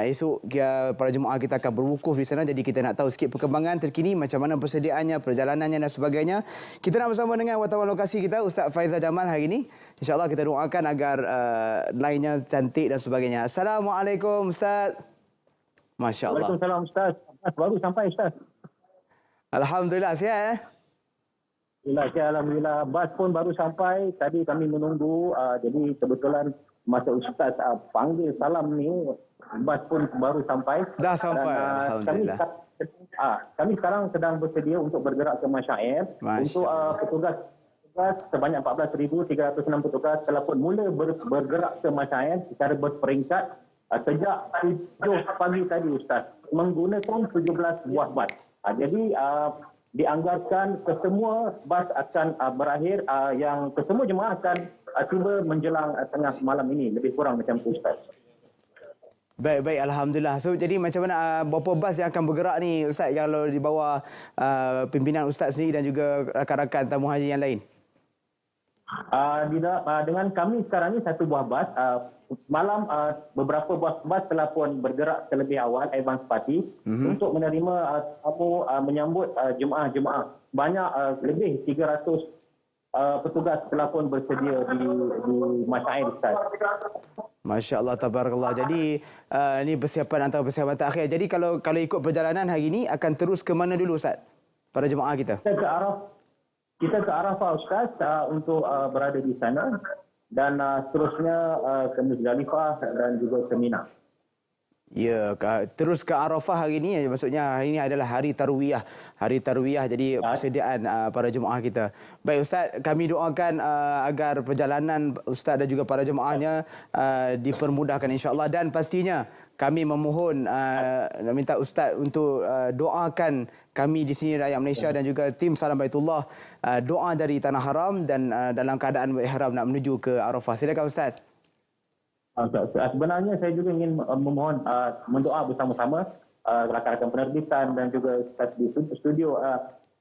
Esok para jemaah kita akan berwukuf di sana. Jadi kita nak tahu sikit perkembangan terkini, macam mana persediaannya, perjalanannya dan sebagainya. Kita nak bersama dengan wartawan lokasi kita, Ustaz Faizal Jamal hari ini. InsyaAllah kita doakan agar lainnya cantik dan sebagainya. Assalamualaikum Ustaz. Masya Allah. Waalaikumsalam Ustaz. Baru sampai Ustaz. Alhamdulillah, sihat Alhamdulillah. Bas pun baru sampai. Tadi kami menunggu. Jadi kebetulan masa Ustaz panggil salam ni, bas pun baru sampai. Dah sampai. Dan, Alhamdulillah. Kami sekarang sedang bersedia untuk bergerak ke Masyair. Untuk petugas sebanyak 14,306 petugas telah pun mula bergerak ke Masyair secara berperingkat sejak 7 pagi tadi Ustaz, menggunakan 17 buah bas. Jadi dianggarkan kesemua bas akan berakhir, yang kesemua jemaah akan tiba menjelang tengah malam ini, lebih kurang macam itu Ustaz. Baik, Alhamdulillah. So, jadi macam mana, berapa bas yang akan bergerak ni Ustaz, kalau di bawah pimpinan Ustaz sendiri dan juga rakan-rakan tamu haji yang lain? Dengan kami sekarang ni satu buah bas. Malam beberapa buah bas telah pun bergerak terlebih awal, advance party, untuk menerima tamu, menyambut jemaah-jemaah. Banyak lebih 300 petugas telah pun bersedia di Masyair Ustaz. Masya Allah, tabarakallah. Jadi ini persiapan antara persiapan terakhir. Jadi kalau ikut perjalanan hari ini akan terus ke mana dulu Ustaz, para jemaah kita? Kita ke Arafah Ustaz, untuk berada di sana, dan seterusnya ke Muzdalifah dan juga ke Mina. Ya, terus ke Arafah hari ini, maksudnya hari ini adalah hari tarwiyah. Hari tarwiyah, jadi persediaan para jemaah kita. Baik Ustaz, kami doakan agar perjalanan Ustaz dan juga para jemaahnya dipermudahkan insya-Allah, dan pastinya kami memohon minta Ustaz untuk doakan kami di sini rakyat Malaysia dan juga tim Salam Baitullah doa dari Tanah Haram dan dalam keadaan ihram nak menuju ke Arafah. Silakan Ustaz. Sebenarnya saya juga ingin memohon mendoa bersama-sama rakan-rakan penerbitan dan juga staf di studio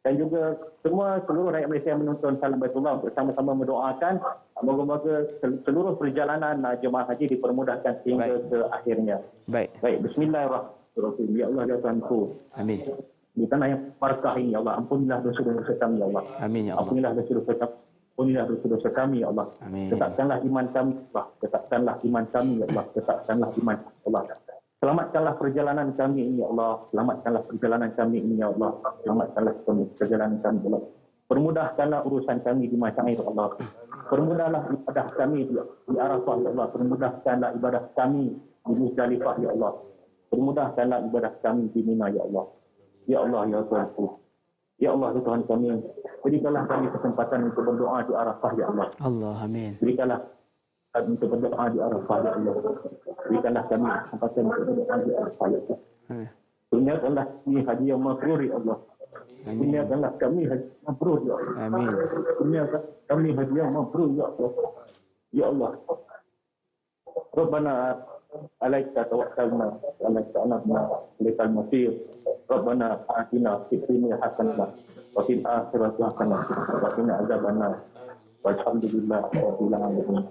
dan juga seluruh rakyat Malaysia yang menonton Salam Baitullah untuk sama-sama mendoakan moga-moga seluruh perjalanan jemaah haji dipermudahkan sehingga ke akhirnya. Baik, bismillahirrahmanirrahim. Ya Allah ya Tuhanku. Amin. Di tanah yang barakah ini ya Allah, ampunilah dosa-dosa kami ya Allah. Amin ya Allah. Ampunilah dosa-dosa kami. Ampunilah dosa-dosa kami ya Allah. Amin. Tetapkanlah iman kami ya Allah. Tetapkanlah iman kami ya Allah. Tetapkanlah iman ya Allah. Selamatkanlah perjalanan kami ini ya Allah. Selamatkanlah perjalanan kami ini ya Allah. Selamatkanlah perjalanan kami ya Allah. Permudahkanlah urusan kami di Masyair Allah. Permudahlah ibadah kami di Arafah ya Allah. Permudahkanlah ibadah kami di Muzdalifah ya Allah. Permudahkanlah ibadah kami di Mina ya Allah. Ya Allah ya Tuhanku. Ya Allah Tuhan kami, berikanlah kami kesempatan untuk berdoa di Arafah ya Allah. Allah, amin. Berikanlah kami untuk berdoa di Arafah ya Allah. Berikanlah kami kesempatan untuk berdoa di Arafah ya Allah. Tunaikanlah kami haji yang mabrur ya Allah. Tunaikanlah kami haji yang mabrur ya Allah. Amin. Tunaikanlah kami haji yang mabrur ya Allah. Ya Allah. Rabbana alaika tawakkalna wa alaika anabna ilaikal masir. Rabbana atina fid dunya hasanah wa fil akhirati hasanah wa qina adzabannar.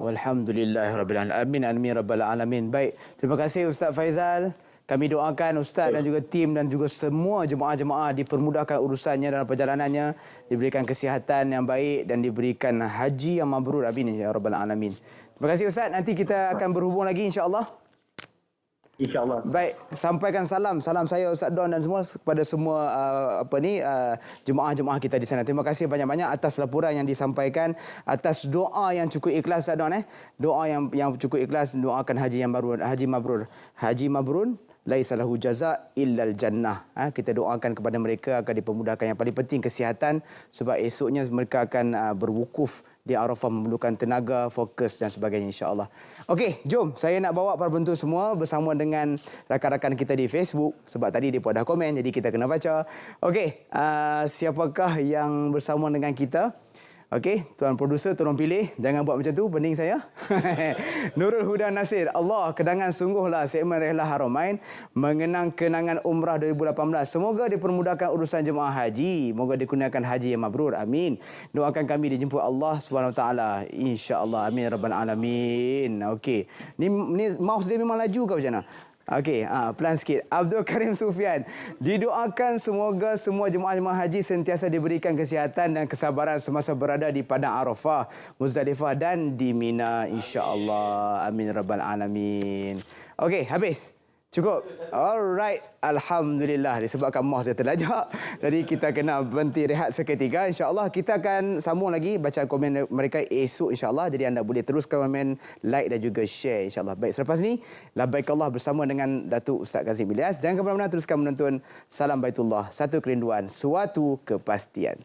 Walhamdulillahirabbil alamin. Amin rabbal alamin. Baik, terima kasih Ustaz Faizal. Kami doakan Ustaz dan juga tim dan juga semua jemaah-jemaah dipermudahkan urusannya dalam perjalanannya, diberikan kesihatan yang baik dan diberikan haji yang mabrur. Amin ya rabbal alamin. Terima kasih Ustaz. Nanti kita akan berhubung lagi insya-Allah. InsyaAllah. Baik, sampaikan salam saya Ustaz Don dan semua kepada semua jemaah-jemaah kita di sana. Terima kasih banyak-banyak atas laporan yang disampaikan, atas doa yang cukup ikhlas Ustaz Don Doa yang cukup ikhlas, doakan haji yang mabrur, haji mabrur. Haji mabrur laisa lahu jaza illal jannah. Kita doakan kepada mereka agar dipermudahkan, yang paling penting kesihatan, sebab esoknya mereka akan berwukuf di Arafah, memerlukan tenaga, fokus dan sebagainya insya-Allah. Okey, jom saya nak bawa para penonton semua bersama dengan rakan-rakan kita di Facebook, sebab tadi dia pun dah komen jadi kita kena baca. Okey, siapakah yang bersama dengan kita? Okey, tuan produser tolong pilih, jangan buat macam tu, pening saya. Nurul Huda Nasir, Allah, kedangan sungguhlah segmen Rihlah Haramain mengenang kenangan Umrah 2018. Semoga dipermudahkan urusan jemaah haji, moga dikurniakan haji yang mabrur. Amin. Doakan kami dijemput Allah Subhanahu Wa Taala. Insya-Allah. Amin rabbal alamin. Okey. Ni mouse dia memang laju ke macam mana? Okey, pelan sikit. Abdul Karim Sufian, didoakan semoga semua jemaah-jemaah haji sentiasa diberikan kesihatan dan kesabaran semasa berada di padang Arafah, Muzdalifah dan di Mina insya-Allah. Amin rabbal alamin. Okey, habis. Cukup. Alright. Alhamdulillah. Disebabkan mouse dia terlajak, jadi kita kena berhenti rehat seketika. InsyaAllah kita akan sambung lagi baca komen mereka esok insyaAllah. Jadi anda boleh teruskan komen, like dan juga share insyaAllah. Baik, selepas ni labbaik Allah bersama dengan Datuk Ustaz Kazim Ilyas. Jangan ke mana-mana, teruskan menonton Salam Baitullah. Satu kerinduan, suatu kepastian.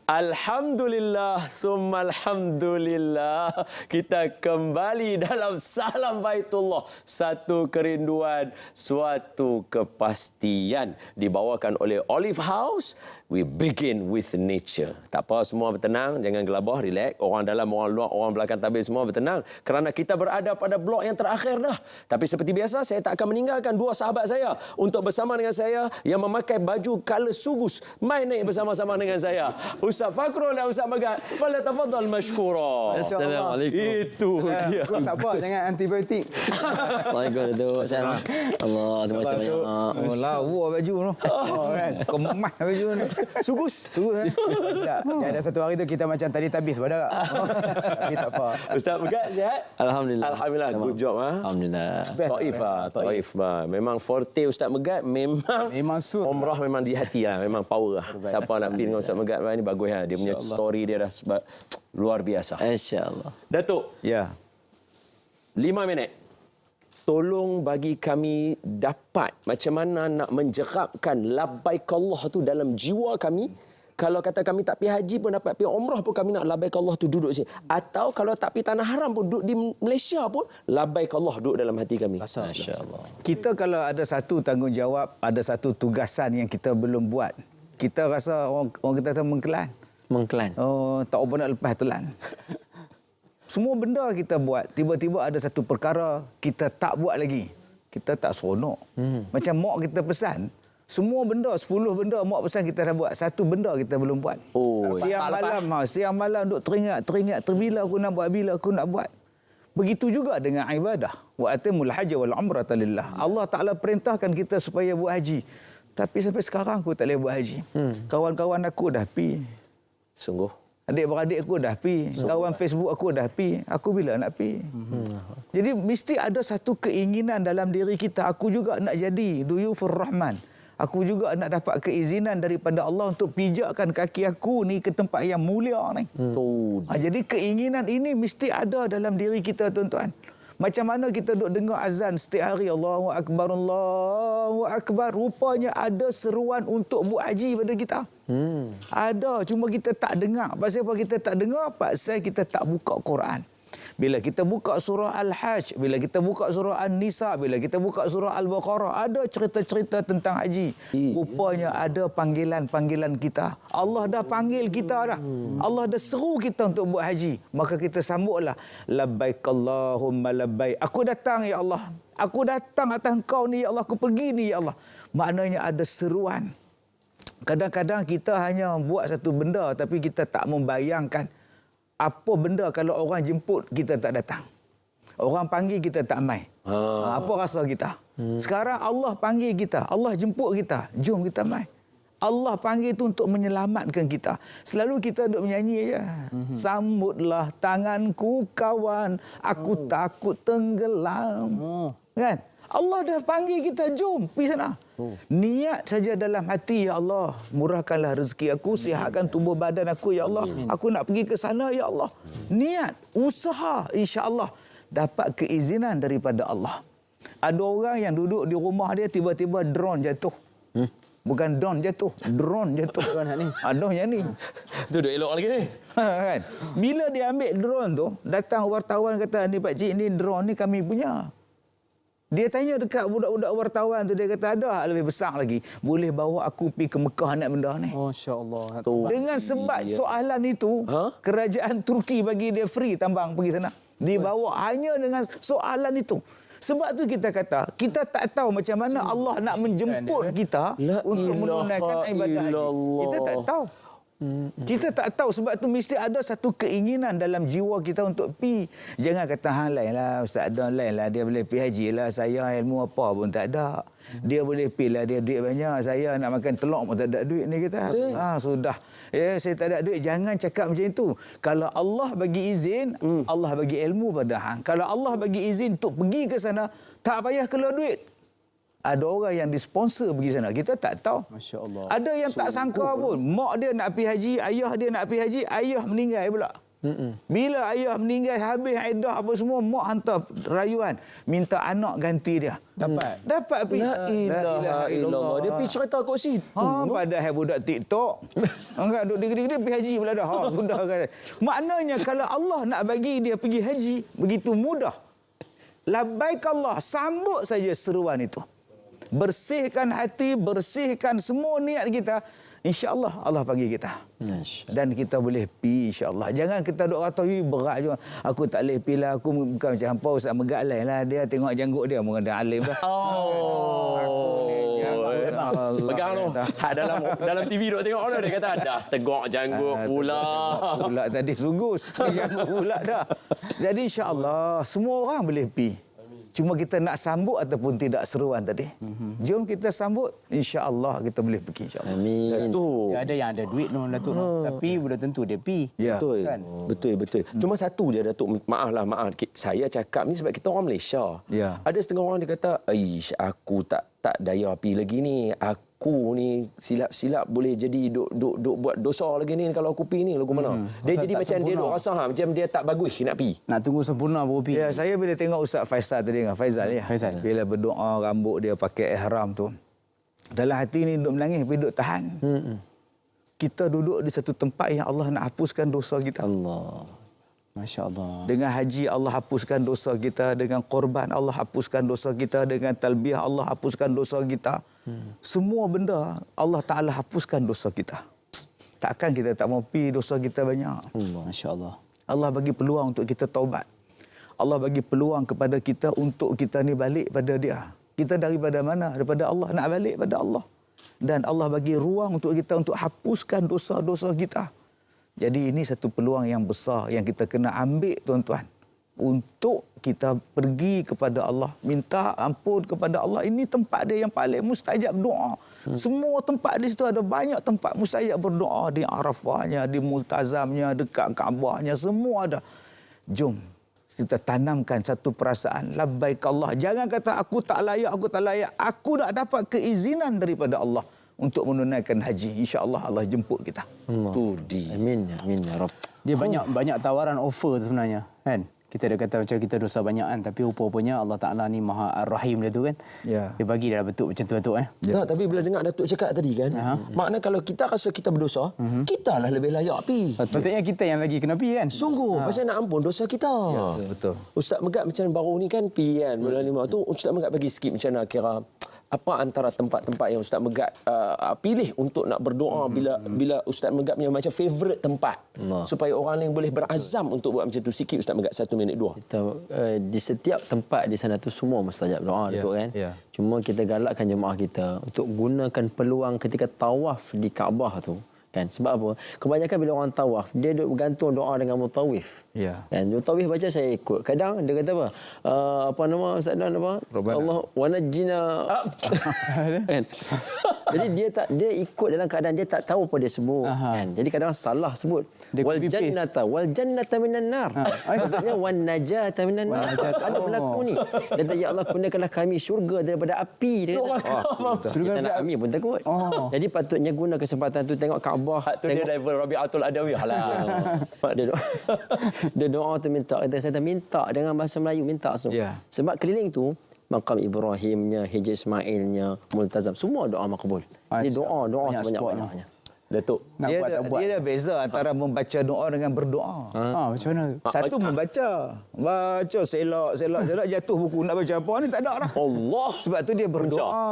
Alhamdulillah, summa alhamdulillah. Kita kembali dalam Salam Baitullah. Satu kerinduan, suatu kepastian. Dibawakan oleh Olive House. We begin with nature. Tak apa, semua bertenang. Jangan gelabah, relax. Orang dalam, orang luar, orang belakang tabir semua bertenang. Kerana kita berada pada blok yang terakhir dah. Tapi seperti biasa, saya tak akan meninggalkan dua sahabat saya untuk bersama dengan saya yang memakai baju color sugus. Mai naik bersama-sama dengan saya. Ustaz Fakrul dan Ustaz Megat. Falyatafaddal mashkura. Assalamualaikum. Itu dia. Tak apa, jangan antibiotik. Waalaikumsalam. Allah, terima kasih banyak. Oh, lawa baju tu. Oh, kan. Kemas baju tu. Sugus. Sugus. Tak. Ada satu hari tu kita macam tadi tabis pada tak? Tapi tak apa. Ustaz Megat sihat? Alhamdulillah. Alhamdulillah. Good job. Alhamdulillah. Taif. Memang forte Ustaz Megat memang sur. Umrah memang di hati lah. Memang power lah. Siapa nak pergi dengan Ustaz Megat ni bagus lah. Dia punya story dia dah luar biasa. InsyaAllah. Datuk. Ya. 5 minit. Tolong bagi kami dapat macam mana nak menjerapkan labbaik Allah tu dalam jiwa kami. Kalau kata kami tak pergi haji pun dapat pergi umrah pun kami nak labbaik Allah tu duduk sini. Atau kalau tak pergi tanah haram pun duduk di Malaysia pun labbaik Allah duduk dalam hati kami. Masya-Allah. Kita kalau ada satu tanggungjawab, ada satu tugasan yang kita belum buat, kita rasa orang kita mengkelan. Mengkelan. Oh, tak apa nak lepas telan. Semua benda kita buat, tiba-tiba ada satu perkara kita tak buat lagi. Kita tak seronok. Macam mak kita pesan, semua benda, 10 benda mak pesan kita dah buat. Satu benda kita belum buat. Oh, siang malam duk teringat bila aku nak buat, bila aku nak buat. Begitu juga dengan ibadah. Wa atimul hajj wal umrata lillah. Allah Taala perintahkan kita supaya buat haji. Tapi sampai sekarang aku tak boleh buat haji. Kawan-kawan aku dah pi. Sungguh. Adik-beradik aku dah pi, kawan Facebook aku dah pi. Aku bila nak pi? Jadi mesti ada satu keinginan dalam diri kita. Aku juga nak jadi duyufur rahman. Aku juga nak dapat keizinan daripada Allah untuk pijakkan kaki aku ni ke tempat yang mulia ni. Jadi keinginan ini mesti ada dalam diri kita, tuan-tuan. Macam mana kita duk dengar azan setiap hari, Allahu Akbar, Allahu Akbar. Rupanya ada seruan untuk buat haji pada kita. Ada, cuma kita tak dengar. Pasal apa kita tak dengar? Pasal kita tak buka Quran. Bila kita buka surah Al-Hajj, bila kita buka surah An-Nisa, bila kita buka surah Al-Baqarah, ada cerita-cerita tentang haji. Rupanya ada panggilan-panggilan kita. Allah dah panggil kita dah. Allah dah seru kita untuk buat haji. Maka kita sambutlah. Labbaik Allahumma labbaik. Aku datang ya Allah. Aku datang atas Engkau ni ya Allah. Aku pergi ni ya Allah. Maknanya ada seruan. Kadang-kadang kita hanya buat satu benda tapi kita tak membayangkan apa benda kalau orang jemput kita tak datang. Orang panggil kita tak mai. Apa rasa kita? Sekarang Allah panggil kita, Allah jemput kita, jom kita mai. Allah panggil itu untuk menyelamatkan kita. Selalu kita duk menyanyi aja. Sambutlah tanganku kawan, aku takut tenggelam. Kan? Allah dah panggil kita, jom pergi sana. Niat saja dalam hati, ya Allah, murahkanlah rezeki aku, sihatkan tubuh badan aku, ya Allah. Aku nak pergi ke sana, ya Allah. Niat, usaha, insya-Allah dapat keizinan daripada Allah. Ada orang yang duduk di rumah dia, tiba-tiba drone jatuh. Bukan drone jatuh, drone jatuh. Aduh yang ni. Tu duk elok lagi ni. Kan? Bila dia ambil drone tu, datang wartawan kata, ni Pak Cik, ni drone ni kami punya. Dia tanya dekat budak-budak wartawan tu, dia kata ada lebih besar lagi. Boleh bawa aku pergi ke Mekah nak benda ni. Masya-Allah. Dengan sebab soalan itu, kerajaan Turki bagi dia free tambang pergi sana. Dibawa hanya dengan soalan itu. Sebab tu kita kata, kita tak tahu macam mana Allah nak menjemput kita untuk menunaikan ibadah haji. Kita tak tahu. Kita tak tahu, sebab tu mesti ada satu keinginan dalam jiwa kita untuk pi. Jangan kata hang lain lah, Ustaz Don lain lah, dia boleh pi haji lah, saya ilmu apa pun tak ada. Dia boleh pi lah, dia duit banyak, saya nak makan telur pun tak ada duit ni kita. Sudah. Saya tak ada duit, jangan cakap macam itu. Kalau Allah bagi izin, Allah bagi ilmu pada hang. Kalau Allah bagi izin untuk pergi ke sana, tak payah keluar duit. Ada orang yang disponsor pergi sana. Kita tak tahu. Masya Allah. Ada yang tak sangka pun. Mak dia nak pergi haji, ayah dia nak pergi haji, ayah meninggal pula. Bila ayah meninggal habis iddah apa semua, mak hantar rayuan minta anak ganti dia. Dapat pi. La ilaha illallah. Dia pergi cerita kat situ. Padahal budak TikTok. Enggak duk digede-gede pergi haji pula dah. Sudah kan. Maknanya kalau Allah nak bagi dia pergi haji begitu mudah. Labbaik Allah, sambut saja seruan itu. Bersihkan hati, bersihkan semua niat kita. InsyaAllah Allah panggil kita. Dan kita boleh pi insyaAllah. Jangan kita duk kata, berat juga. Aku tak boleh pi lah. Aku bukan macam hampa Ustaz Megat lain lah. Dia tengok janggut dia. Mungkin dia alim dah. Pegang tu. Dalam TV duk tengok orang dia kata, dah tegak janggut pula. Pula tadi sugus. Janggut pula dah. Jadi insyaAllah semua orang boleh pi. Cuma kita nak sambut ataupun tidak seruan tadi. Jom kita sambut, insya-Allah kita boleh pergi insya-Allah. Amin. Datuk. Ya, ada yang ada duit tu Datuk. Tapi sudah tentu dia pi. Ya. Betul. Kan? Betul. Cuma satu je Datuk, maaf. Saya cakap ni sebab kita orang Malaysia. Ya. Ada setengah orang dia kata, "Aish, aku tak daya pi lagi ni. Aku ni silap-silap boleh jadi duk buat dosa lagi ni kalau aku pi ni lagu mana." Dia jadi macam dia duk rasa macam dia tak bagus nak pi. Nak tunggu sempurna baru pi. Ya, saya bila tengok Ustaz Faisal tadi dengan Faizal ya. Bila berdoa rambut dia pakai ihram tu. Dalam hati ni duk menangis tapi duk tahan. Kita duduk di satu tempat yang Allah nak hapuskan dosa kita. Allah. Masya-Allah. Dengan haji Allah hapuskan dosa kita, dengan korban Allah hapuskan dosa kita, dengan talbiyah Allah hapuskan dosa kita. Semua benda Allah Taala hapuskan dosa kita. Takkan kita tak mau pi, dosa kita banyak. Masya-Allah. Allah bagi peluang untuk kita taubat. Allah bagi peluang kepada kita untuk kita ni balik pada Dia. Kita daripada mana? Daripada Allah, nak balik pada Allah. Dan Allah bagi ruang untuk kita untuk hapuskan dosa-dosa kita. Jadi ini satu peluang yang besar yang kita kena ambil tuan-tuan. Untuk kita pergi kepada Allah, minta ampun kepada Allah. Ini tempat dia yang paling mustajab doa. Semua tempat di situ ada banyak tempat mustajab berdoa. Di Arafahnya, di Multazamnya, dekat Kaabahnya, semua ada. Jom kita tanamkan satu perasaan. Labbaik Allah. Jangan kata aku tak layak, aku tak layak. Aku dah dapat keizinan daripada Allah untuk menunaikan haji. InsyaAllah Allah jemput kita. Tu dia. Amin ya Rabb. Dia banyak tawaran offer sebenarnya, kan? Kita dah kata macam kita dosa banyak kan, tapi rupa-rupanya Allah Taala ni Maha Ar-Rahim dia tu kan. Ya. Dia bagi dalam bentuk macam tu Datuk Tak, tapi bila dengar Datuk cakap tadi kan, makna kalau kita rasa kita berdosa, kita lah lebih layak pi. Patutnya kita yang lagi kena pi kan. Sungguh, pasal nak ampun dosa kita. Ya, betul. Ustaz Megat macam baru ni kan pi kan, bulan 5 tu Ustaz Megat bagi sikit macam mana kira apa antara tempat-tempat yang Ustaz Megat pilih untuk nak berdoa bila Ustaz Megat punya macam favourite tempat supaya orang lain boleh berazam untuk buat macam tu. Sikit Ustaz Megat 1 minit 2. Kita, di setiap tempat di sana tu semua mustajab doa Datuk kan. Cuma kita galakkan jemaah kita untuk gunakan peluang ketika tawaf di Kaabah tu. Kan? Sebab apa? Kebanyakan bila orang tawaf, dia duk bergantung doa dengan mutawif. Ya. Kan? Mutawif baca saya ikut. Kadang dia kata apa? Apa nama Ustaz Dan apa? Allah wa najjina. Kan? Jadi dia ikut dalam keadaan dia tak tahu apa dia sebut. Kan? Jadi kadang salah sebut. Wal jannata minan nar. Maksudnya wan najata minan nar. Ada berlaku ni. Dia kata ya Allah kurniakanlah kami syurga daripada api. Dia kata. Kita nak kami pun takut. Jadi patutnya guna kesempatan tu tengok Kaabah. Tu dia driver Rabi'atul Adawi. Alah. Dia doa tu minta. Saya minta dengan bahasa Melayu minta so. Sebab keliling tu Maqam Ibrahimnya, Hijr Ismailnya, Multazam, semua doa makbul. Jadi doa sebanyak-banyaknya. Datuk, dia ada beza antara membaca doa dengan berdoa. Macam mana? Satu membaca. Baca selok jatuh buku nak baca apa ni tak ada dah. Allah. Sebab tu dia berdoa.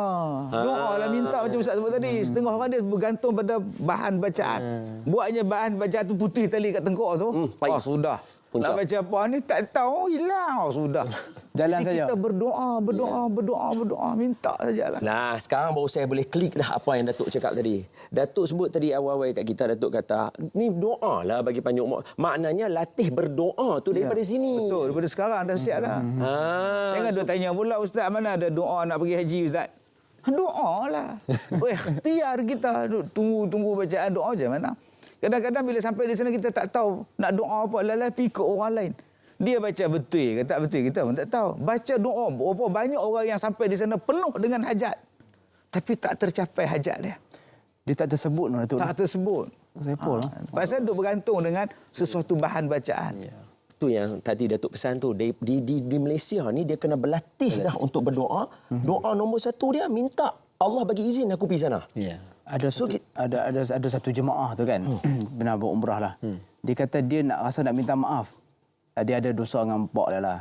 Doa lah minta macam Ustaz sebut tadi. Setengah orang dia bergantung pada bahan bacaan. Buatnya bahan bacaan tu putih tali kat tengkok tu. Sudah. Nak baca apa ni tak tahu, hilang sudah. Jalan jadi saja. Kita berdoa, minta sajalah. Nah, sekarang baru saya boleh klik dah apa yang Datuk cakap tadi. Datuk sebut tadi awal-awal kat kita, Datuk kata, ni doa lah bagi panjang umur. Maknanya latih berdoa tu daripada sini. Betul, daripada sekarang dah siap dah. Jangan duk tanya pula, Ustaz mana ada doa nak pergi haji Ustaz? Doa lah. Ikhtiar kita. Tunggu bacaan doa je mana. Kadang-kadang bila sampai di sana kita tak tahu nak doa apa, lalai pergi ke orang lain. Dia baca betul ke tak betul kita pun tak tahu. Baca doa, berapa banyak orang yang sampai di sana penuh dengan hajat. Tapi tak tercapai hajat dia. Dia tak tersebut, Datuk. Tak tersebut. Pasal duk bergantung dengan sesuatu bahan bacaan. Itu yang tadi Datuk pesan tu. Di Malaysia ni dia kena berlatih dah untuk berdoa. Doa nombor satu dia minta Allah bagi izin aku pergi sana. Ada satu jemaah tu kan, pernah berumrah lah. Dia kata dia rasa nak minta maaf. Dia ada dosa dengan mak dia lah.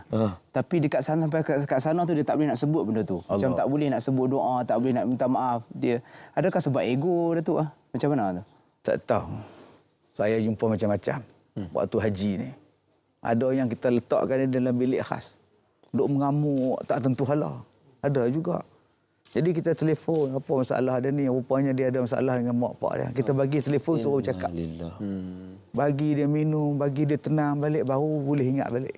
Tapi dekat sana, sampai kat sana tu dia tak boleh nak sebut benda tu. Macam tak boleh nak sebut doa, tak boleh nak minta maaf. Dia adakah sebab ego Datuk ah? Macam mana tu? Tak tahu. Saya jumpa macam-macam waktu haji ni. Ada yang kita letakkan dia dalam bilik khas. Duk mengamuk, tak tentu hala. Ada juga. Jadi kita telefon, apa masalah dia ni? Rupanya dia ada masalah dengan mak pak dia. Kita bagi telefon suruh cakap. Bagi dia minum, bagi dia tenang balik, baru boleh ingat balik.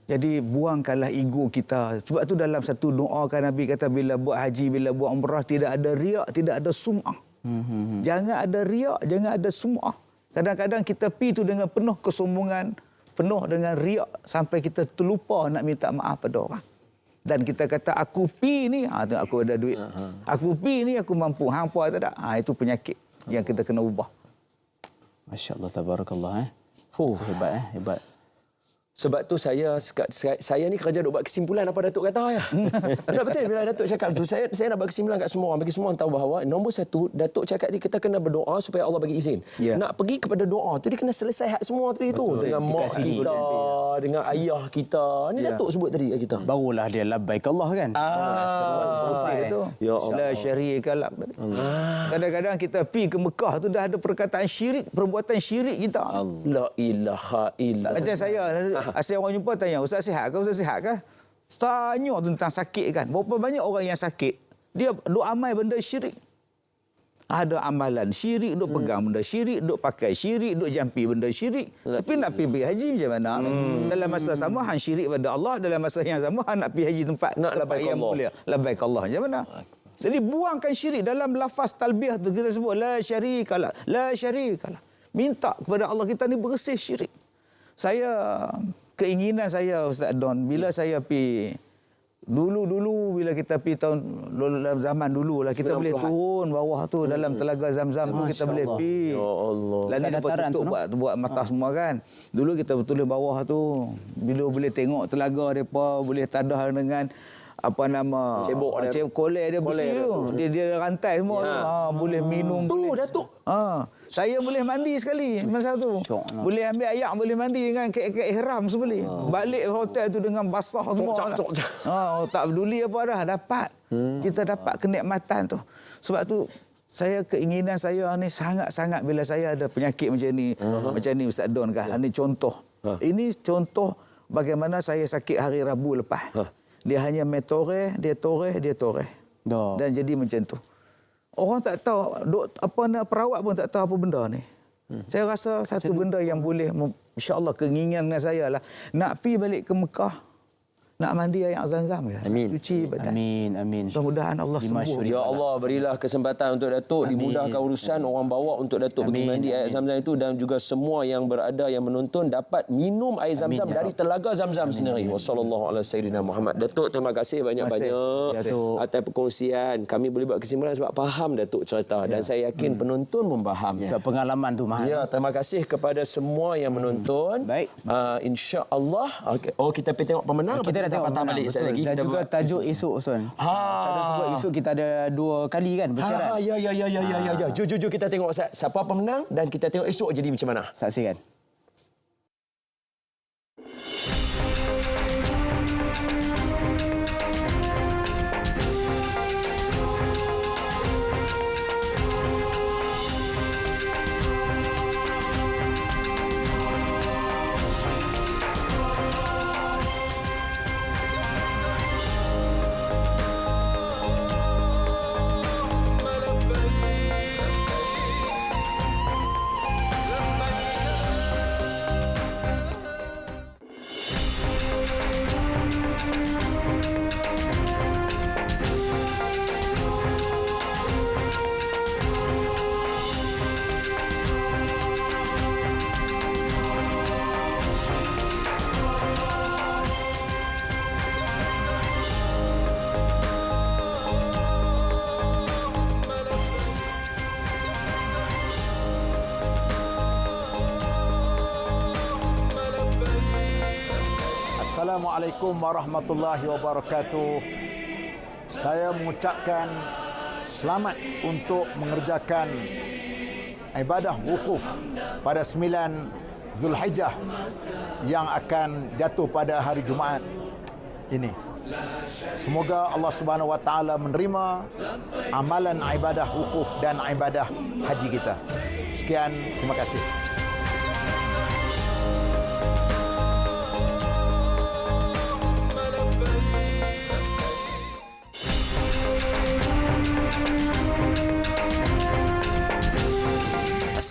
Jadi buangkanlah ego kita. Sebab tu dalam satu doa kan Nabi kata bila buat haji, bila buat umrah tidak ada riak, tidak ada sum'ah. Jangan ada riak, jangan ada sum'ah. Kadang-kadang kita pi tu dengan penuh kesombongan, penuh dengan riak sampai kita terlupa nak minta maaf pada orang. Dan kita kata aku pi ni, aku ada duit. Aku pi ni aku mampu. Hampa tak ada. Itu penyakit yang kita kena ubah. Masya-Allah, tabarakallah. Hebat hebat. Sebab tu saya ni kerja duk buat kesimpulan apa Datuk kata ya. Betul bila Datuk cakap tu saya nak buat kesimpulan kat semua orang, bagi semua orang tahu bahawa nombor satu Datuk cakap kita kena berdoa supaya Allah bagi izin. Nak pergi kepada doa tu dia kena selesai hak semua tadi tu dengan mak kita, dengan ayah kita. Ni Datuk sebut tadi kat kita. Barulah dia labbaik Allah kan. Selesai tu. Ya Allah. La syarika lak. Kadang-kadang kita pergi ke Mekah tu dah ada perkataan syirik, perbuatan syirik kita. La ilaha illallah. Macam saya asyik orang jumpa tanya, Ustaz sihat ke? Ustaz sihat ke? Tanya tentang sakit kan. Berapa banyak orang yang sakit, dia duk amal benda syirik. Ada amalan syirik, duk pegang benda syirik, duk pakai syirik, duk jampi benda syirik. Tapi nak pergi haji macam mana? Dalam masa sama, han syirik pada Allah. Dalam masa yang sama, han nak pergi haji tempat yang mulia. Labbaik Allah. Macam mana? Jadi buangkan syirik. Dalam lafaz talbiyah tu kita sebut, La syarikalah. La syarikalah. Minta kepada Allah kita ni bersih syirik. Keinginan saya Ustaz Don, bila saya pergi dulu bila kita pergi dalam zaman dulu lah, kita boleh turun bawah tu dalam telaga Zam-Zam tu, kita boleh pergi. Ya Allah. Lalu lepas tutup buat mata semua kan. Dulu kita betul bawah tu, bila boleh tengok telaga depa, boleh tadah dengan apa nama cebok kolej dia bersih tu. Dia rantai semua tu. Boleh minum tu Datuk. Saya boleh mandi sekali masa tu. Boleh ambil ayak, boleh mandi dengan kek ihram sebeli. Balik hotel tu dengan basah semua. Tak peduli apa dah dapat. Kita dapat kenikmatan tu. Sebab tu keinginan saya ni sangat-sangat bila saya ada penyakit macam ni. Macam ni Ustaz Don kan. Ini contoh. Ini contoh bagaimana saya sakit hari Rabu lepas. Dia hanya toreh. Dan jadi macam tu. Orang tak tahu, perawat pun tak tahu apa benda ni. Saya rasa satu benda yang boleh, insya-Allah keinginan saya lah, nak pergi balik ke Mekah, nak mandi air Zam-Zam ya. Cuci badan. Amin. Mudah-mudahan Allah sembuh. Ya Allah, berilah kesempatan untuk Datuk, dimudahkan urusan, orang bawa untuk Datuk pergi mandi air Zam-Zam itu, dan juga semua yang berada yang menonton dapat minum air Zam-Zam dari telaga Zam-Zam sendiri. Wassallallahu ala sayyidina Muhammad. Datuk, terima kasih banyak-banyak atas perkongsian. Kami boleh buat kesimpulan sebab faham Datuk cerita, dan saya yakin penonton pun faham. Pengalaman tu mahal. Ya, terima kasih kepada semua yang menonton. Baik. Insya-Allah. Kita pergi tengok pemenang. Kita dah patah balik sekali lagi. Dan juga tajuk esok Ustaz. Saya sebut esok kita ada 2 kali kan bersyarat. Ya. Jom kita tengok Ustaz. Siapa pemenang dan kita tengok esok jadi macam mana. Saksikan. Assalamualaikum warahmatullahi wabarakatuh. Saya mengucapkan selamat untuk mengerjakan ibadah wukuf pada 9 Zulhijjah yang akan jatuh pada hari Jumaat ini. Semoga Allah Subhanahu wa taala menerima amalan ibadah wukuf dan ibadah haji kita. Sekian, terima kasih.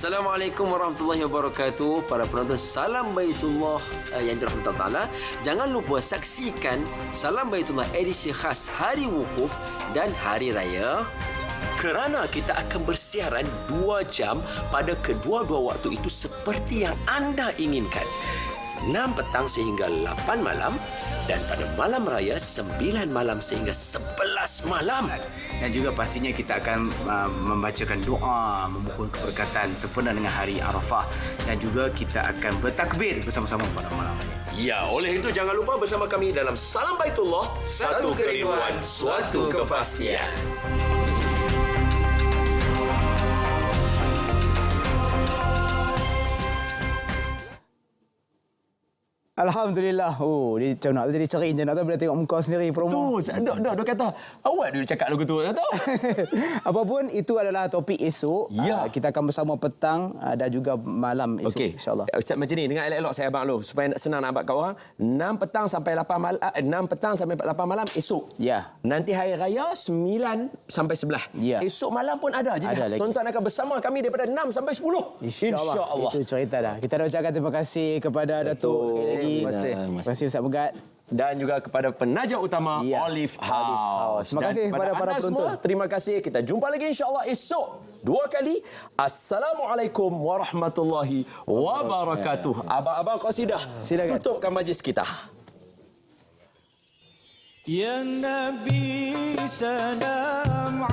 Assalamualaikum warahmatullahi wabarakatuh. Para penonton Salam Baitullah yang dirahmati Allah, jangan lupa saksikan Salam Baitullah edisi khas Hari Wukuf dan Hari Raya, kerana kita akan bersiaran 2 jam pada kedua-dua waktu itu seperti yang anda inginkan. 6 petang sehingga 8 malam dan pada malam raya 9 malam sehingga 11 malam. Dan juga pastinya kita akan membacakan doa memohon keberkatan sempena dengan hari Arafah dan juga kita akan bertakbir bersama-sama pada malam ini. Ya, oleh itu jangan lupa bersama kami dalam Salam Baitullah, satu kerinduan, suatu kepastian. Alhamdulillah. Oh, dia macam nak jadi cari je nak tahu bila tengok muka sendiri promo. Tu, dok kata awak dulu cakap lagu tu tahu. Apapun itu adalah topik esok. Ya. Kita akan bersama petang dan juga malam esok, okay. insya-Allah. Ustaz macam ni, dengar elok-elok saya abang lu supaya senang nak abang kau orang. 6 petang sampai 8 malam 6 petang sampai 8 malam esok. Ya. Nanti hari raya 9 sampai 11. Ya. Esok malam pun ada. Jadi tuan-tuan akan bersama kami daripada 6 sampai 10. Insya-Allah. Itu cerita dah. Kita nak ucapkan terima kasih kepada Datuk sekali lagi. Terima kasih Ustaz Megat. Dan juga kepada penaja utama Olive House. Terima kasih kepada para penonton. Semua, terima kasih. Kita jumpa lagi insya-Allah esok 2 kali. Assalamualaikum warahmatullahi wabarakatuh. Abang-abang qasidah, silakan tutupkan majlis kita. Ya Nabi salam